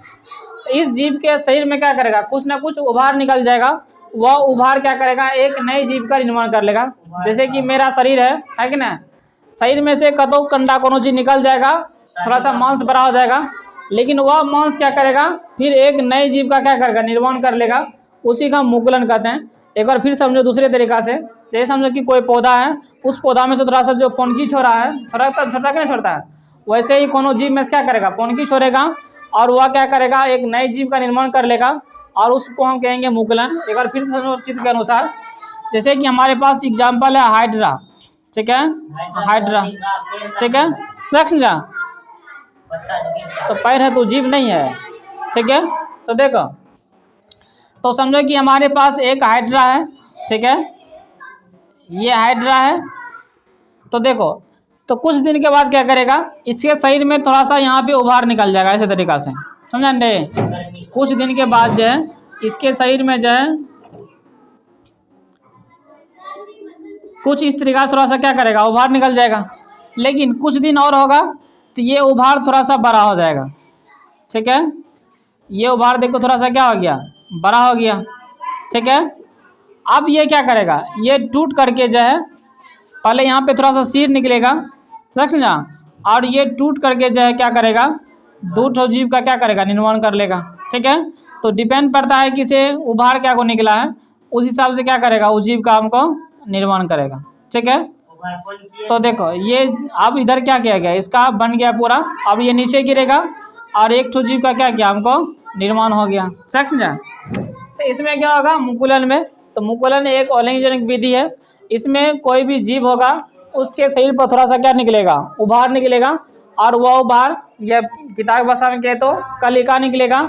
इस जीव के शरीर में क्या करेगा, कुछ ना कुछ उभार निकल जाएगा। वह उभार क्या करेगा, एक नए जीव का निर्माण कर लेगा। जैसे कि मेरा शरीर है कि ना, शरीर में से कतो कंडा कोनो चीज निकल जाएगा, थोड़ा सा मांस बड़ा हो जाएगा, लेकिन वह मांस क्या करेगा, फिर एक नए जीव का क्या करेगा, निर्माण कर लेगा। उसी का हम मुकुलन कहते हैं। एक बार फिर समझो दूसरे तरीका से। जैसे समझो कि कोई पौधा है, उस पौधा में से थोड़ा सा जो पौनकी छोड़ा है, छोड़ता कि नहीं छोड़ता है, वैसे ही कोनो जीव में से क्या करेगा, पौनकी छोड़ेगा और वह क्या करेगा, एक नए जीव का निर्माण कर लेगा और उसको हम कहेंगे मुकुलन। एक बार फिर समझो चित्र के अनुसार। जैसे कि हमारे पास एग्जाम्पल है हाइड्रा, ठीक है, हाइड्रा, ठीक है, समझा। तो पैर है तो जीव नहीं है, ठीक है। तो देखो, तो समझो कि हमारे पास एक हाइड्रा है, ठीक है, ये हाइड्रा है। तो देखो, तो कुछ दिन के बाद क्या करेगा, इसके शरीर में थोड़ा सा यहाँ पे उभार निकल जाएगा, ऐसे तरीका से, समझा नहीं। कुछ दिन के बाद जो है इसके शरीर में जो है कुछ इस तरीका से थोड़ा सा क्या करेगा, उभार निकल जाएगा। लेकिन कुछ दिन और होगा तो ये उभार थोड़ा सा बड़ा हो जाएगा, ठीक है। ये उभार देखो थोड़ा सा क्या हो गया, बड़ा हो गया, ठीक है। अब ये क्या करेगा, ये टूट करके जो है, पहले यहाँ पे थोड़ा सा सिर निकलेगा, समझा, और ये टूट करके जो है क्या करेगा, दो जीव का क्या करेगा, निर्माण कर लेगा, ठीक है। तो डिपेंड पड़ता है कि से उभार क्या को निकला है, उस हिसाब से क्या करेगा, उस जीव का हमको निर्माण करेगा, ठीक है। तो देखो ये अब इधर क्या किया गया, इसका बन गया पूरा। अब ये नीचे गिरेगा और एक ठो जीव का क्या किया, हमको निर्माण हो गया, समझा। तो इसमें क्या होगा, मुकुलन में, तो मुकुलन एक अलिंगजनक विधि है। इसमें कोई भी जीव होगा उसके शरीर पर थोड़ा सा क्या निकलेगा, उभार निकलेगा, और वह उभार या किताब भाषा में कहे तो कलिका निकलेगा,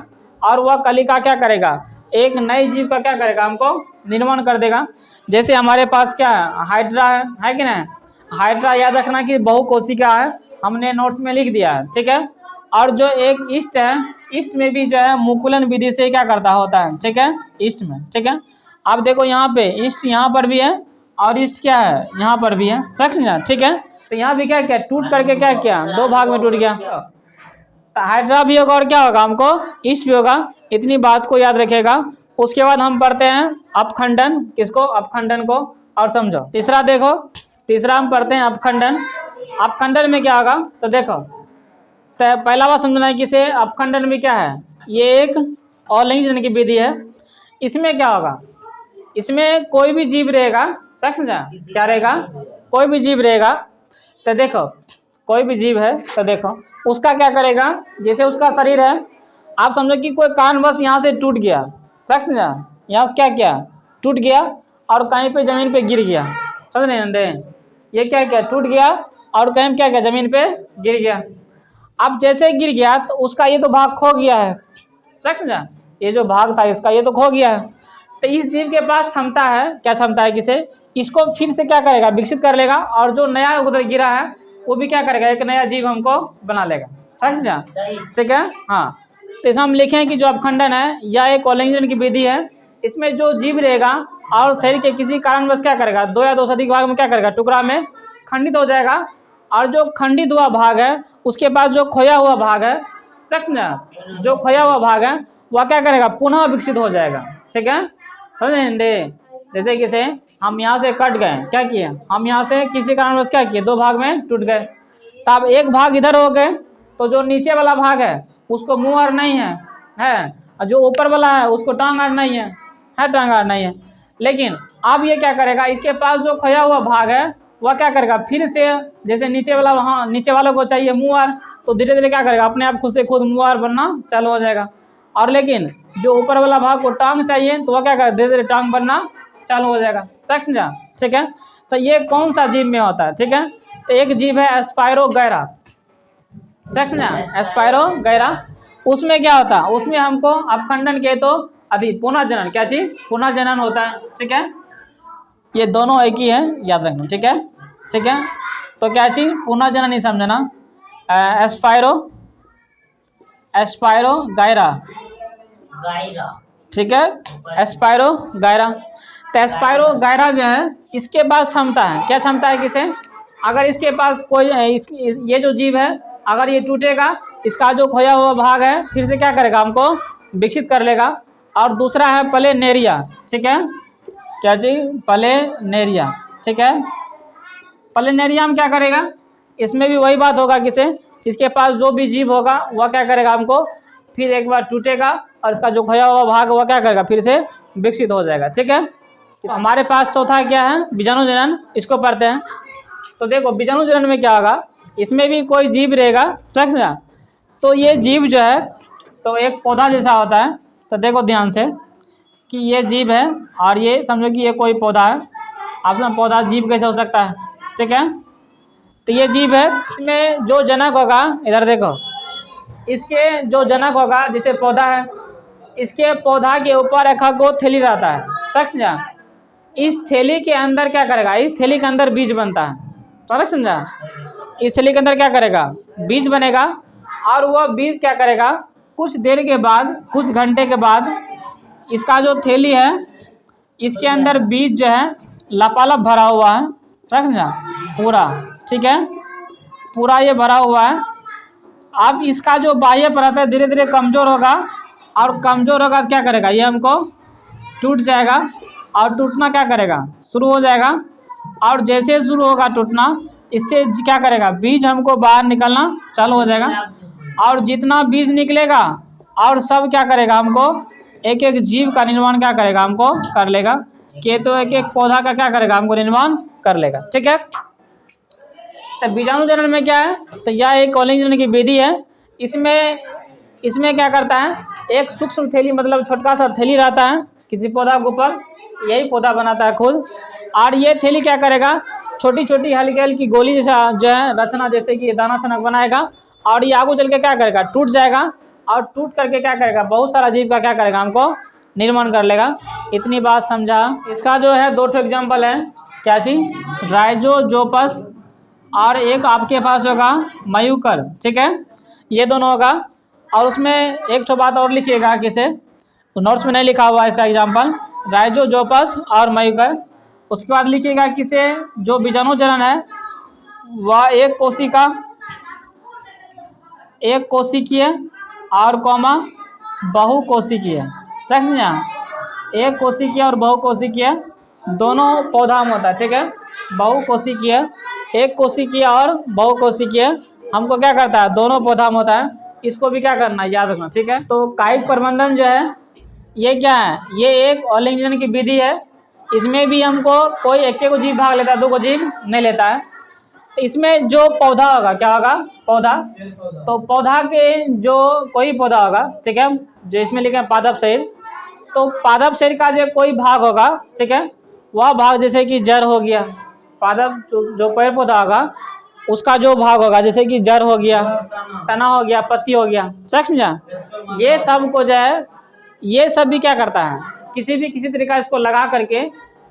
और वह कलिका क्या करेगा, एक नए जीव का क्या करेगा, हमको निर्माण कर देगा। जैसे हमारे पास क्या है, हाइड्रा है कि नहीं। हाइड्रा याद रखना कि बहुकोशिका है, हमने नोट्स में लिख दिया है, ठीक है। और जो एक ईस्ट है, ईस्ट में भी जो है मुकुलन विधि से क्या करता होता है, ठीक है, ईस्ट में, ठीक है। अब देखो यहाँ पे ईस्ट यहाँ पर भी है और ईस्ट क्या है, यहाँ पर भी है, समझा, ठीक है। तो यहाँ भी क्या किया, टूट करके क्या किया, दो भाग में टूट गया। तो हाइड्रा भी होगा और क्या होगा, हमको ईस्ट भी होगा, इतनी बात को याद रखेगा। उसके बाद हम पढ़ते हैं अपखंडन, किसको, अपखंडन को। और समझो तीसरा, देखो तीसरा हम पढ़ते हैं अपखंडन। अपखंडन में क्या होगा, तो देखो, तो पहला बात समझना है कि से अपखंडन में क्या है, ये एक अलिंगजन की विधि है। इसमें क्या होगा, इसमें कोई भी जीव रहेगा, समझा, क्या रहेगा, कोई भी जीव रहेगा। तो देखो कोई भी जीव है, तो देखो उसका क्या करेगा, जैसे उसका शरीर है, आप समझो कि कोई कारणवश यहाँ से टूट गया, समझा, यहाँ से क्या किया, टूट गया और कहीं पे जमीन पे गिर गया, समझ नहीं अंडे, ये क्या किया, टूट गया और कहीं क्या किया, जमीन पे गिर गया। अब जैसे गिर गया तो उसका ये तो भाग खो गया है, समझा, ये जो भाग था इसका ये तो खो गया है। तो इस जीव के पास क्षमता है, क्या क्षमता है, किसे, इसको फिर से क्या करेगा, विकसित कर लेगा, और जो नया उधर गिरा है वो भी क्या करेगा, एक नया जीव हमको बना लेगा, समझा, ठीक है। हाँ, तो इसे हम लिखें कि जो अपखंडन है यह एक अलिंगजन की विधि है। इसमें जो जीव रहेगा और शरीर के किसी कारणवश क्या करेगा, दो या दो से अधिक भाग में क्या करेगा, टुकड़ा में खंडित हो जाएगा, और जो खंडित हुआ भाग है उसके पास जो खोया हुआ भाग है, समझा, जो खोया हुआ भाग है वह क्या करेगा, पुनः विकसित हो जाएगा, ठीक है, समझे। जैसे कि से हम यहाँ से कट गए, क्या किए, हम यहाँ से किसी कारणवश क्या किए, दो भाग में टूट गए। तो अब एक भाग इधर हो गए, तो जो नीचे वाला भाग है उसको मुंह और नहीं है, और जो ऊपर वाला है उसको टांग और नहीं है, टांग और नहीं है। लेकिन अब ये क्या करेगा, इसके पास जो खोया हुआ भाग है वह क्या करेगा, फिर से जैसे नीचे वाला, वहाँ नीचे वालों को चाहिए मुंह और, तो धीरे धीरे क्या करेगा, अपने आप खुद से खुद मुंह और बनना चालू हो जाएगा। और लेकिन जो ऊपर वाला भाग को टांग चाहिए तो वह क्या करेगा, धीरे धीरे टांग बनना चालू हो जाएगा, समझा, ठीक है। तो ये कौन सा जीव में होता है, ठीक है। तो एक जीव है एस्पायरोगैरा, समझा, एस्पायरोगैरा। उसमें क्या होता है, उसमें हमको अपखंडन के तो पुनर्जनन, क्या चीज, पुनर्जनन होता है, ठीक है। ये दोनों एक ही है, याद रखना, ठीक है, ठीक है। तो क्या चीज, पुनर्जनन ही समझना। एस्पायरो एस्पायरो गायरा, ठीक है, एस्पायरो गायरा। तो एस्पायरो गायरा जो है इसके पास क्षमता है, क्या क्षमता है किसे, अगर इसके पास कोई ये जो जीव है अगर ये टूटेगा इसका जो खोया हुआ भाग है फिर से क्या करेगा, हमको विकसित कर लेगा। और दूसरा है प्लेनेरिया, ठीक है, क्या जी, प्लेनेरिया, ठीक है। प्लेनेरिया में क्या करेगा, इसमें भी वही बात होगा किसे, इसके पास जो भी जीव होगा वह क्या करेगा, हमको फिर एक बार टूटेगा और इसका जो खोया हुआ भाग वह क्या करेगा, फिर से विकसित हो जाएगा, ठीक है। तो हमारे पास चौथा क्या है, बीजाणु जनन, इसको पढ़ते हैं। तो देखो बीजाणु जनन में क्या होगा, इसमें भी कोई जीव रहेगा, समझ ना। तो ये जीव जो है तो एक पौधा जैसा होता है। तो देखो ध्यान से कि ये जीव है और ये समझो कि ये कोई पौधा है। आप समझ पौधा जीव कैसे हो सकता है, ठीक है। तो ये जीव है, इसमें जो जनक होगा, इधर देखो, इसके जो जनक होगा जैसे पौधा है, इसके पौधा के ऊपर एक गो थैली रहता है, समझा। इस थैली के अंदर क्या करेगा, इस थैली के अंदर बीज बनता है, समझा। इस थैली के अंदर क्या करेगा, बीज बनेगा और वह बीज क्या करेगा, कुछ देर के बाद, कुछ घंटे के बाद इसका जो थैली है इसके अंदर बीज जो है लपालप भरा हुआ है, समझा, पूरा, ठीक है, पूरा ये भरा हुआ है। अब इसका जो बाह्य परत है धीरे धीरे कमज़ोर होगा और कमज़ोर होगा क्या करेगा, ये हमको टूट जाएगा और टूटना क्या करेगा, शुरू हो जाएगा। और जैसे शुरू होगा टूटना, इससे क्या करेगा, बीज हमको बाहर निकलना चालू हो जाएगा। और जितना बीज निकलेगा और सब क्या करेगा, हमको एक एक जीव का निर्माण क्या करेगा, हमको कर लेगा। कि तो एक एक पौधा का क्या करेगा, हमको निर्माण कर लेगा, ठीक है। तो बीजाणु जनन में क्या है, तो यह एक कॉलिंग जनन की विधि है। इसमें क्या करता है, एक सूक्ष्म थैली मतलब छोटा सा थैली रहता है किसी पौधा के ऊपर, यही पौधा बनाता है खुद। और ये थैली क्या करेगा, छोटी छोटी हल्की हल्की गोली जैसा जो है रचना, जैसे कि दाना सनक बनाएगा और ये आगू चल के क्या करेगा, टूट जाएगा और टूट करके क्या करेगा, बहुत सारा जीव का क्या करेगा, हमको निर्माण कर लेगा। इतनी बात समझा। इसका जो है दो एग्जाम्पल है, क्या चीज, राइजोजोपस और एक आपके पास होगा मयूकर, ठीक है, ये दोनों होगा। और उसमें एक तो बात और लिखिएगा किसे, तो नोट्स में नहीं लिखा हुआ है इसका एग्जाम्पल, राइजोजोपस और मयूकर। उसके बाद लिखिएगा किसे, जो बीजाणु जनन है वह एक कोशिकीय और कॉमा बहुकोशिकीय, समझा, एक कोशिकीय और बहुकोशिकीय दोनों पौधा में होता है, ठीक है। बहुकोशिकीय, एक कोशिकीय और बहुकोशिकीय हमको क्या करता है, दोनों पौधा में होता है। इसको भी क्या करना है, याद रखना, ठीक है। तो कायिक प्रबंधन जो है ये क्या है, ये एक ऑलिंग जनन की विधि है। इसमें भी हमको कोई एक को जीव भाग लेता है, दो को जीव नहीं लेता है। तो इसमें जो पौधा होगा, क्या होगा, पौधा, तो पौधा के जो कोई पौधा होगा, ठीक है, जो इसमें लिखे पादप शरीर, तो पादप शरीर का जो कोई भाग होगा, ठीक है, वह भाग जैसे कि जड़ हो गया, पादप जो पेड़ पौधा होगा उसका जो भाग होगा जैसे कि जड़ हो गया, तना हो गया, पत्ती हो गया, समझा। ये सब को जो है, ये सब भी क्या करता है, किसी तरीका इसको लगा करके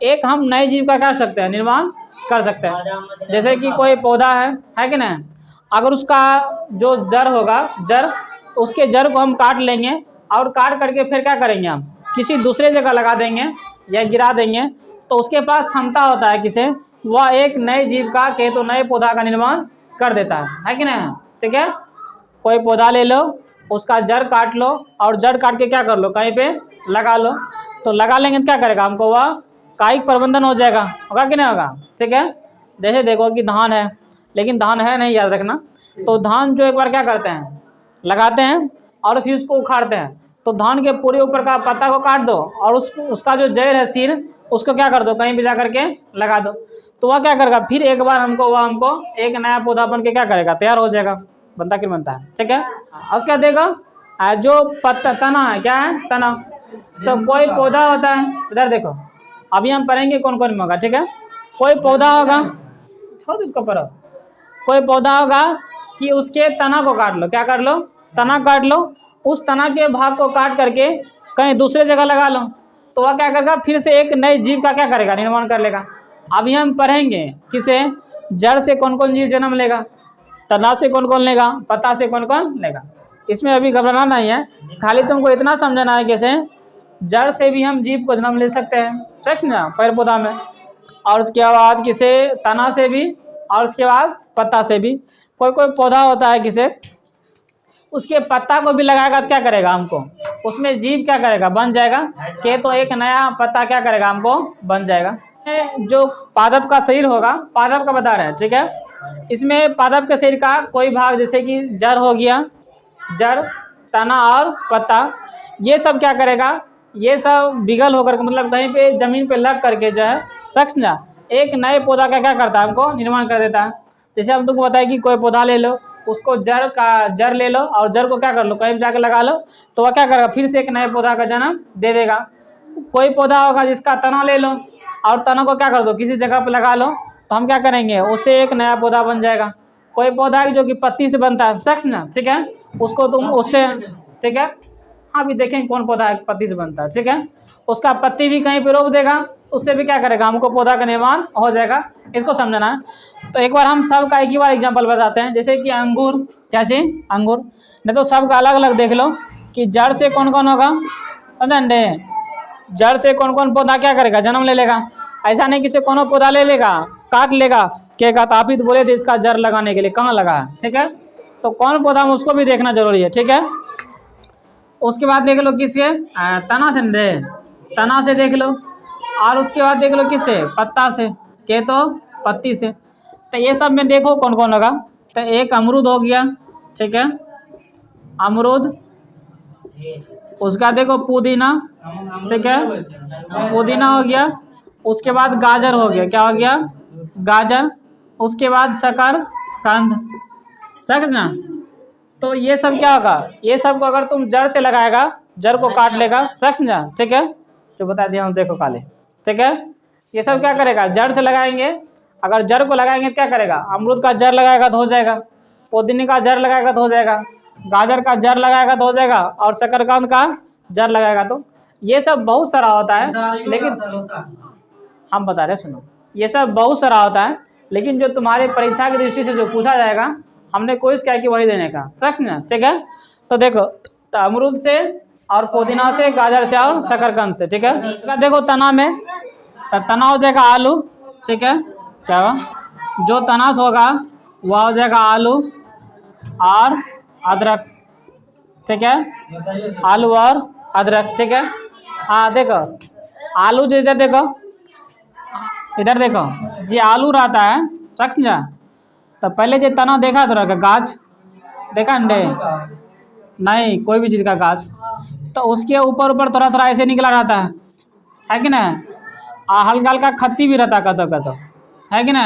एक हम नए जीव का कर सकते हैं, निर्माण कर सकते हैं। जैसे कि कोई पौधा है कि नहीं, अगर उसका जो जड़ होगा, जड़, उसके जड़ को हम काट लेंगे और काट करके फिर क्या करेंगे, हम किसी दूसरे जगह लगा देंगे या गिरा देंगे, तो उसके पास क्षमता होता है किसे, वह एक नए जीव का के तो नए पौधा का निर्माण कर देता है कि नहीं, ठीक है। कोई पौधा ले लो, उसका जड़ काट लो और जड़ काट के क्या कर लो, कहीं पे लगा लो, तो लगा लेंगे तो क्या करेगा, हमको वह कायिक प्रबंधन हो जाएगा, होगा कि नहीं होगा, ठीक है। जैसे देखो कि धान है, लेकिन धान है नहीं, याद रखना। तो धान जो एक बार क्या करते हैं, लगाते हैं और फिर उसको उखाड़ते हैं, तो धान के पूरे ऊपर का पत्ता को काट दो और उसका जो जड़ है, सिर, उसको क्या कर दो, कहीं भी जा करके लगा दो, तो वह क्या करेगा, फिर एक बार हमको एक नया पौधा बन के क्या करेगा, तैयार हो जाएगा, बनता कि बनता है, ठीक है। उसका देखो जो पत्ता तना है, क्या है, तना, तो कोई पौधा होता है, इधर देखो, अभी हम पढ़ेंगे कौन कौन में होगा, ठीक है। कोई पौधा होगा, छोड़ दो इसको, पढ़ो। कोई पौधा होगा कि उसके तना को काट लो, क्या कर लो, तना काट लो, उस तना के भाग को काट करके कहीं दूसरे जगह लगा लो, तो वह क्या करेगा, फिर से एक नए जीव का क्या करेगा, निर्माण कर लेगा। अभी हम पढ़ेंगे किसे, जड़ से कौन कौन जीव जन्म लेगा, तना से कौन कौन लेगा, पत्ता से कौन कौन लेगा। इसमें अभी घबराना नहीं है, खाली तुमको इतना समझना है कैसे जड़ से भी हम जीव को जन्म ले सकते हैं, ठीक ना, पेड़ पौधा में, और उसके बाद किसे तना से भी, और उसके बाद पत्ता से भी। कोई कोई पौधा होता है किसे उसके पत्ता को भी लगाएगा तो क्या करेगा हमको, उसमें जीव क्या करेगा, बन जाएगा के, तो एक नया पत्ता क्या करेगा हमको बन जाएगा। जो पादप का शरीर होगा, पादप का बता रहे हैं, ठीक है। इसमें पादप के शरीर का कोई भाग जैसे कि जड़ हो गया, जड़, तना और पत्ता, ये सब क्या करेगा, ये सब बिगल होकर मतलब कहीं पे जमीन पे लग करके जो है शख्स ना एक नए पौधा का क्या करता है, हमको निर्माण कर देता है। जैसे हम तुमको बताया कि कोई पौधा ले लो, उसको जड़ ले लो और जड़ को क्या कर लो कहीं जाकर लगा लो, तो वह क्या करेगा फिर से एक नए पौधा का जन्म दे देगा। कोई पौधा होगा जिसका तना ले लो और तना को क्या कर दो किसी जगह पर लगा लो, तो हम क्या करेंगे उससे एक नया पौधा बन जाएगा। कोई पौधा है जो कि पत्ती से बनता है शख्स ना, ठीक है, उसको तुम उससे, ठीक है, हाँ अभी देखें कौन पौधा है पत्ती से बनता है, ठीक है, उसका पत्ती भी कहीं पे रोप देगा, उससे भी क्या करेगा हमको पौधा का निर्माण हो जाएगा, इसको समझना है। तो एक बार हम सब का एक ही बार एग्जांपल बताते हैं, जैसे कि अंगूर, क्या चीज अंगूर, नहीं तो सब का अलग अलग देख लो कि जड़ से कौन कौन होगा, समझे, जड़ से कौन कौन पौधा क्या करेगा जन्म ले लेगा। ऐसा नहीं किसी कोनो पौधा ले लेगा काट लेगा, क्या आप ही तो बोले थे इसका जड़ लगाने के लिए, कहाँ लगा है, ठीक है, तो कौन पौधा में उसको भी देखना जरूरी है, ठीक है। उसके बाद देख लो किसके तना से, तना से देख लो, और उसके बाद देख लो किससे, पत्ता से, के तो पत्ती से। तो ये सब में देखो कौन कौन होगा, तो एक अमरूद हो गया, ठीक है, अमरूद, उसका देखो पुदीना, ठीक है, पुदीना हो गया, उसके बाद गाजर हो गया, क्या हो गया गाजर, उसके बाद शकरकंद, ठीक है ना। तो ये सब क्या होगा, ये सब को अगर तुम जड़ से लगाएगा, जड़ को काट लेगा, समझा, ठीक है, जो बता दिया हूँ देखो काले, ठीक है, ये सब क्या करेगा जड़ से लगाएंगे, अगर जड़ को लगाएंगे तो क्या करेगा, अमरूद का जड़ लगाएगा तो हो जाएगा, पुदीने का जड़ लगाएगा तो हो जाएगा, गाजर का जड़ लगाएगा तो हो जाएगा, और शकरकंद का जड़ लगाएगा, तो ये सब बहुत सारा होता है, लेकिन हम बता रहे सुनो, ये सब बहुत सारा होता है, लेकिन जो तुम्हारे परीक्षा की दृष्टि से जो पूछा जाएगा हमने कोशिश किया कि वही देने का, समझना, ठीक है। तो देखो तो अमरूद से और पुदीना से, गाजर से और शकरकंद से, ठीक है। उसका देखो तना में, तो तना हो जाएगा आलू, ठीक है, क्या हुआ, जो तनास होगा वह हो जाएगा आलू और अदरक, ठीक है, आलू और अदरक, ठीक है। हाँ देखो आलू जो इधर देखो, इधर देखो जी आलू रहता है, समझा, तो पहले जो तना देखा तो रखा गाछ देखा अंडे नहीं कोई भी चीज़ का गाछ, तो उसके ऊपर ऊपर थोड़ा थोड़ा ऐसे निकला रहता है कि ना, हल्का हल्का खत्ती भी रहता कतो कतो, है कि ना।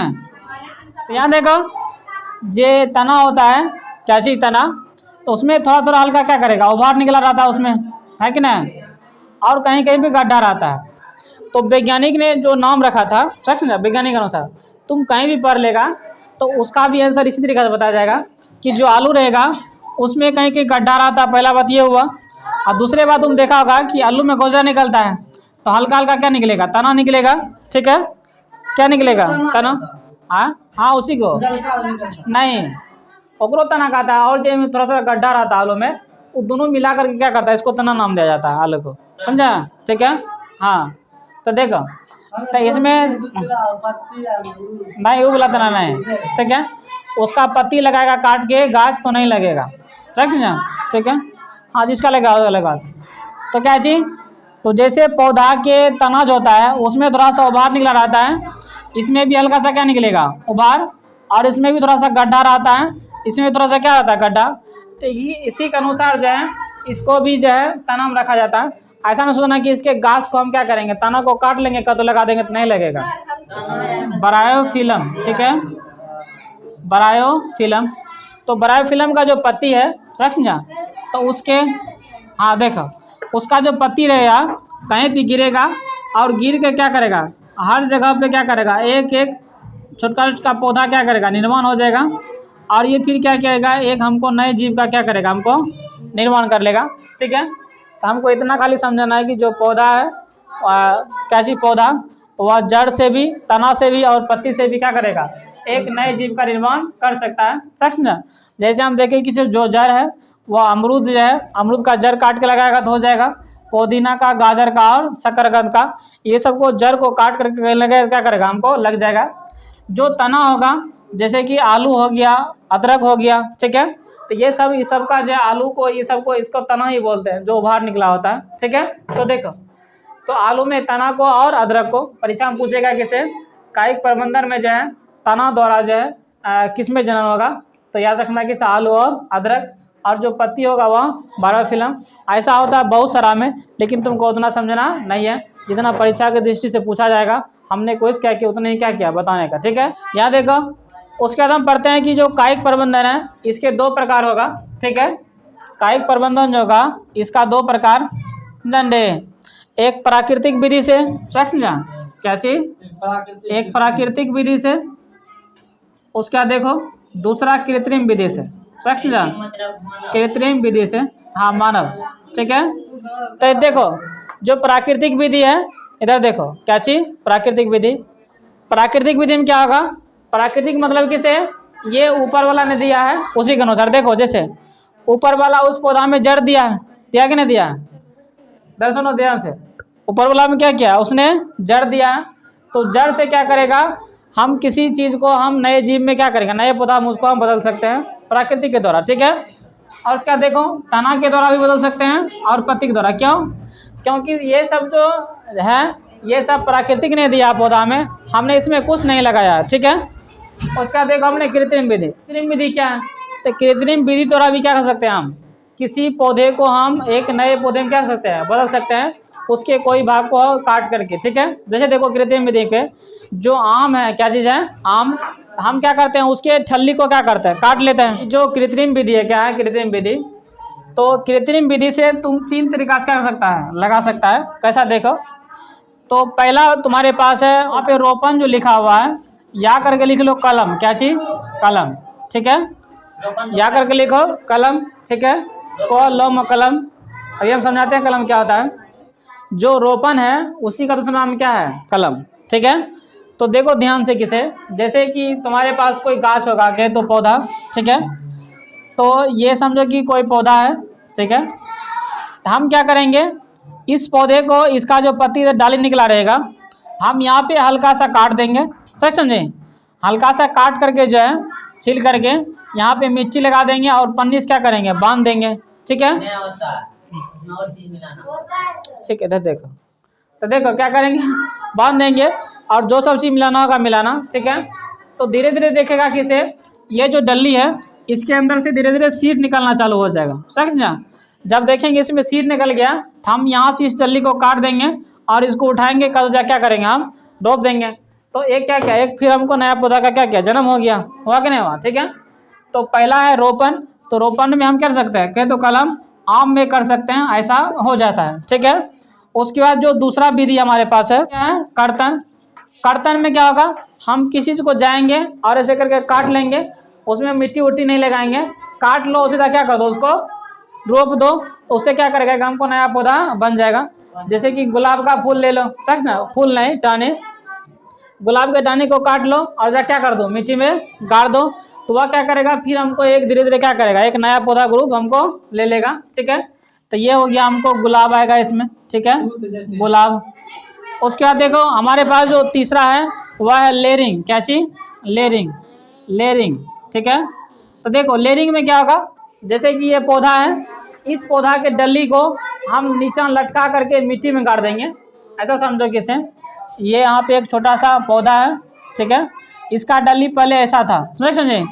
तो यहाँ देखो जे तना होता है, क्या चीज़ तना, तो उसमें थोड़ा थोड़ा हल्का क्या करेगा उभार निकला रहता है उसमें, है कि ना, और कहीं कहीं पे गड्ढा रहता है। तो वैज्ञानिक ने जो नाम रखा था, सच ना, वैज्ञानिक अनुसार तुम कहीं भी पढ़ लेगा तो उसका भी आंसर इसी तरीके से बताया जाएगा कि जो आलू रहेगा उसमें कहीं कहीं गड्ढा रहता है, पहला बात ये हुआ। और दूसरे बात तुम देखा होगा कि आलू में गोजरा निकलता है, तो हल्का हल्का क्या निकलेगा, तना निकलेगा, ठीक है, क्या निकलेगा तना, हाँ हाँ उसी को नहीं ओकरो तना कहता है, और जो थोड़ा सा गड्ढा रहता है आलू में, वो दोनों मिला करके क्या करता है, इसको तना नाम दिया जाता है आलू को, समझा, ठीक है। हाँ तो देखो तो इसमें नहीं वो बोला तना नहीं, ठीक है, उसका पत्ती लगाएगा काट के, गाछ तो नहीं लगेगा, समझा, ठीक है। हाँ जिसका लगा अलग बात। तो क्या चीज, तो जैसे पौधा के तना जो होता है उसमें थोड़ा सा उभार निकला रहता है, इसमें भी हल्का सा क्या निकलेगा उभार, और इसमें भी थोड़ा सा गड्ढा रहता है, इसमें थोड़ा सा क्या रहता है गड्ढा। तो ये इसी के अनुसार जो है इसको भी जो है तना में रखा जाता है। ऐसा नहीं सोचना कि इसके घास को हम क्या करेंगे, तना को काट लेंगे तो लगा देंगे तो नहीं लगेगा। ब्रायोफिल्म, ठीक है, ब्रायोफिल्म, तो ब्रायोफिल्म का जो पत्ती है समझा, तो उसके हाँ देखो उसका जो पत्ती रहेगा कहीं भी गिरेगा और गिर के क्या करेगा हर जगह पे क्या करेगा एक एक छोटा छोटा पौधा क्या करेगा निर्माण हो जाएगा, और ये फिर क्या करेगा एक हमको नए जीव का क्या करेगा हमको निर्माण कर लेगा, ठीक है। तो हमको इतना खाली समझना है कि जो पौधा है क्या चीज पौधा वह जड़ से भी, तना से भी और पत्ती से भी क्या करेगा एक नए जीव का निर्माण कर सकता है, समझना। जैसे हम देखें कि सिर्फ जो जड़ है वो अमरूद जो है, अमरूद का जड़ काट के लगाएगा तो हो जाएगा। पुदीना का, गाजर का और शकरकंद का, ये सबको जड़ को काट करके लगे क्या करेगा, हमको लग जाएगा। जो तना होगा जैसे कि आलू हो गया, अदरक हो गया, ठीक है, तो ये सब का जो आलू को, ये सबको इसको तना ही बोलते हैं, जो बाहर निकला होता है, ठीक है। तो देखो, तो आलू में तना को और अदरक को परीक्षा में पूछेगा किसे, कायिक प्रबंधन में जो है तना द्वारा जो है किस में जनन होगा, तो याद रखना कि आलू और अदरक, और जो पत्ती होगा वह बायोफिल्म। ऐसा होता है बहुत सारा में, लेकिन तुमको उतना समझना नहीं है, जितना परीक्षा की दृष्टि से पूछा जाएगा हमने कोशिश क्या किया उतना ही क्या किया बताने का, ठीक है। यहाँ देखो, उसके बाद हम पढ़ते हैं कि जो कायिक प्रबंधन है इसके 2 प्रकार होगा, ठीक है। कायिक प्रबंधन जो होगा इसका 2 प्रकार दंडे, एक प्राकृतिक विधि से, समझा क्या चीज, एक प्राकृतिक विधि से, उसका देखो दूसरा कृत्रिम विधि से, समझा, कृत्रिम विधि से, हाँ मानव, ठीक है। तो देखो जो प्राकृतिक विधि है, इधर देखो क्या चीज, प्राकृतिक विधि। प्राकृतिक विधि में क्या होगा, प्राकृतिक मतलब किसे, ये ऊपर वाला ने दिया है उसी के अनुसार, देखो जैसे ऊपर वाला उस पौधा में जड़ दिया है, दिया कि नहीं दिया, दर्शनो ध्यान से, ऊपर वाला में क्या किया उसने जड़ दिया है, तो जड़ से क्या करेगा, हम किसी चीज़ को हम नए जीव में क्या करेंगे, नए पौधा में उसको हम बदल सकते हैं प्राकृतिक के द्वारा, ठीक है। और उसका देखो तना के द्वारा भी बदल सकते हैं और पत्ती के द्वारा, क्यों, क्योंकि ये सब जो है ये सब प्राकृतिक ने दिया पौधा में, हमने इसमें कुछ नहीं लगाया, ठीक है। उसका देखो हमने कृत्रिम विधि, कृत्रिम विधि क्या है, तो कृत्रिम विधि द्वारा भी क्या कर सकते हैं, हम किसी पौधे को हम एक नए पौधे में क्या कर सकते हैं, बदल सकते हैं, उसके कोई भाग को काट करके, ठीक है। जैसे देखो कृत्रिम विधि पे जो आम है, क्या चीज़ है, आम, हम क्या करते हैं उसके ठल्ली को क्या करते हैं, काट लेते हैं। जो कृत्रिम विधि है, क्या है कृत्रिम विधि, तो कृत्रिम विधि से तुम 3 तरीका से क्या कर सकता है, लगा सकता है, कैसा देखो। तो पहला तुम्हारे पास है वहाँ पे रोपण जो लिखा हुआ है, या करके लिख लो कलम, क्या चीज़, कलम, ठीक है, या करके लिखो कलम, ठीक है, कलम कलम। अभी हम समझाते हैं कलम क्या होता है। जो रोपण है उसी का दूसरा नाम क्या है, कलम, ठीक है। तो देखो ध्यान से किसे, जैसे कि तुम्हारे पास कोई गाछ होगा के, तो पौधा, ठीक है, तो ये समझो कि कोई पौधा है, ठीक है, तो हम क्या करेंगे, इस पौधे को, इसका जो पत्ती डाली निकला रहेगा, हम यहाँ पे हल्का सा काट देंगे, ठीक समझे, हल्का सा काट करके जो है छील करके यहाँ पे मिट्टी लगा देंगे और पन्नी से क्या करेंगे, बांध देंगे, ठीक है। ठीक है, इधर देखो, तो देखो क्या करेंगे, बांध देंगे और जो सब चीज़ मिलाना होगा मिलाना, ठीक है। तो धीरे धीरे देखेगा कि इसे, ये जो डल्ली है इसके अंदर से धीरे धीरे सीड निकलना चालू हो जाएगा, समझा। जब देखेंगे इसमें सीड निकल गया, तो हम यहाँ से इस डल्ली को काट देंगे और इसको उठाएंगे, कल जा क्या करेंगे, हम रोप देंगे। तो एक क्या क्या, एक फिर हमको नया पौधा का क्या क्या जन्म हो गया, हुआ कि नहीं हुआ, ठीक है। तो पहला है रोपण, तो रोपण में हम कर सकते हैं, कहे तो कलम, आम में कर सकते हैं, ऐसा हो जाता है, ठीक है। उसके बाद जो दूसरा विधि हमारे पास है क्या है, कर्तन। कर्तन में क्या होगा, हम किसी चीज़ को जाएंगे और ऐसे करके काट लेंगे, उसमें मिट्टी उट्टी नहीं लगाएंगे, काट लो सीधा क्या कर दो, उसको रोप दो, तो उससे क्या करेगा, हमको नया पौधा बन जाएगा। जैसे कि गुलाब का फूल ले लो, समझ ना, फूल नहीं टाने, गुलाब के टाने को काट लो और जा क्या कर दो, मिट्टी में गाड़ दो, तो वह क्या करेगा, फिर हमको एक धीरे धीरे क्या करेगा, एक नया पौधा ग्रुप हमको ले लेगा, ठीक है। तो ये हो गया, हमको गुलाब आएगा इसमें, ठीक है, गुलाब। उसके बाद देखो हमारे पास जो तीसरा है वह है लेयरिंग, क्या चीज, लेयरिंग, लेयरिंग, ठीक है। तो देखो लेयरिंग में क्या होगा, जैसे कि ये पौधा है, इस पौधा के डल्ली को हम नीचा लटका करके मिट्टी में गाड़ देंगे, ऐसा समझो किसे, ये यहाँ पे एक छोटा सा पौधा है, ठीक है, इसका डल्ली पहले ऐसा था, समझे,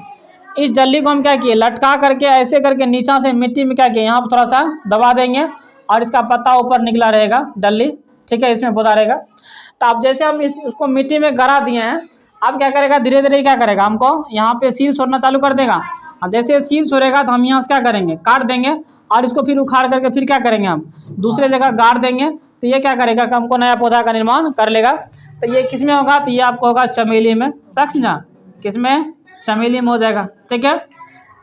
इस डल्ली को हम क्या किए, लटका करके ऐसे करके नीचा से मिट्टी में क्या किए, यहाँ पर थोड़ा सा दबा देंगे और इसका पत्ता ऊपर निकला रहेगा, डल्ली, ठीक है, इसमें पौधा रहेगा। तो अब जैसे हम उसको मिट्टी में गड़ा दिए हैं, अब क्या करेगा, धीरे धीरे क्या करेगा, हमको यहाँ पे सीर छोड़ना चालू कर देगा, और जैसे सीर छोड़ेगा तो हम यहाँ से क्या करेंगे, काट देंगे और इसको फिर उखाड़ करके फिर क्या करेंगे, हम दूसरे जगह गाड़ देंगे, तो ये क्या करेगा कि हमको नया पौधा का निर्माण कर लेगा। तो ये किस में होगा, तो ये आपको होगा चमेली में, समझा, किसमें, चमेली में हो जाएगा, ठीक है।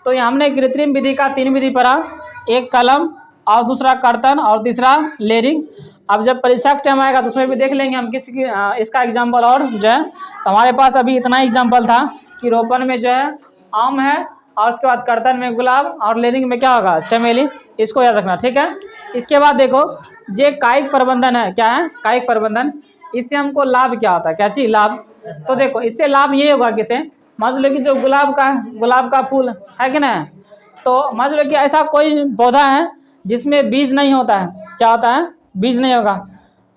तो ये हमने कृत्रिम विधि का 3 विधि पढ़ा, एक कलम और दूसरा कर्तन और तीसरा लेयरिंग। अब जब परीक्षा का टाइम आएगा तो उसमें भी देख लेंगे हम किसी इसका एग्जाम्पल, और जो है तो हमारे पास अभी इतना एग्जाम्पल था कि रोपण में जो है आम है और उसके बाद कर्तन में गुलाब और लेनिंग में क्या होगा, चमेली। इसको याद रखना, ठीक है। इसके बाद देखो ये कायिक प्रबंधन है, क्या है, कायिक प्रबंधन। इससे हमको लाभ क्या होता है, क्या चीज, लाभ। तो देखो इससे लाभ ये होगा किसे, मान लो कि जो गुलाब का फूल है कि ना, तो मान लो कि ऐसा कोई पौधा है जिसमें बीज नहीं होता है, क्या होता है, बीज नहीं होगा।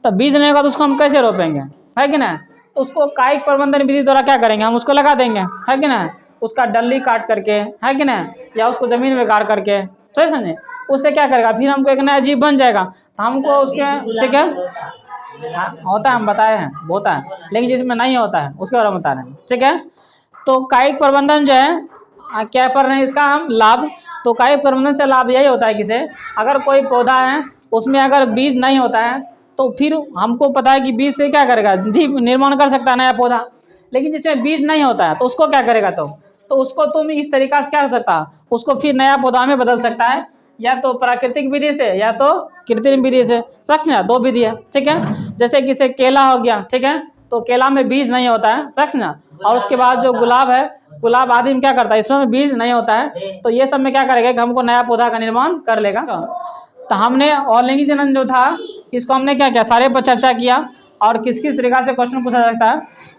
तो बीज नहीं होगा तो उसको हम कैसे रोपेंगे, है कि ना। तो उसको कायिक प्रबंधन विधि द्वारा क्या करेंगे, हम उसको लगा देंगे, है कि ना। उसका डल्ली काट करके, है कि ना, या उसको जमीन में गाड़ करके, सही समझे। उससे क्या करेगा, फिर हमको एक नया जीव बन जाएगा। तो हमको उसके, ठीक है, होता है, हम बताए हैं, होता है, लेकिन जिसमें नहीं होता है उसके बारे में बता रहे हैं, ठीक है। तो कायिक प्रबंधन जो है क्या पर नहीं, इसका हम लाभ। तो कायिक प्रबंधन से लाभ यही होता है किसे, अगर कोई पौधा है उसमें अगर बीज नहीं होता है तो फिर हमको पता है कि बीज से क्या करेगा, निर्माण कर सकता है नया पौधा। लेकिन जिसमें बीज नहीं होता है तो उसको क्या करेगा, तो उसको तुम इस तरीका से क्या कर सकता, उसको फिर नया पौधा में बदल सकता है, या तो प्राकृतिक विधि से या तो कृत्रिम विधि से। समझ ना, दो विधि है, ठीक है। जैसे कि से केला हो गया, ठीक है, तो केला में बीज नहीं होता है, समझ ना। और उसके बाद जो गुलाब है, गुलाब आदि में क्या करता है, इसमें बीज नहीं होता है। तो ये सब में क्या करेगा कि हमको नया पौधा का निर्माण कर लेगा। तो हमने अलिंगी जनन जो था इसको हमने क्या किया, सारे पर चर्चा किया और किस किस तरीका से क्वेश्चन पूछा जा सकता है।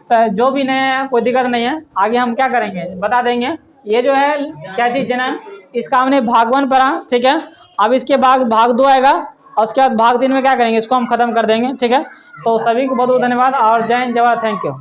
तो जो भी नए हैं कोई दिक्कत नहीं है, आगे हम क्या करेंगे बता देंगे। ये जो है क्या चीज़ जनन, इसका हमने भाग 1 पढ़ा, ठीक है। अब इसके बाद भाग 2 आएगा और उसके बाद भाग 3 में क्या करेंगे, इसको हम खत्म कर देंगे, ठीक है। तो सभी को बहुत बहुत धन्यवाद और जय हिंद, जय भारत, थैंक यू।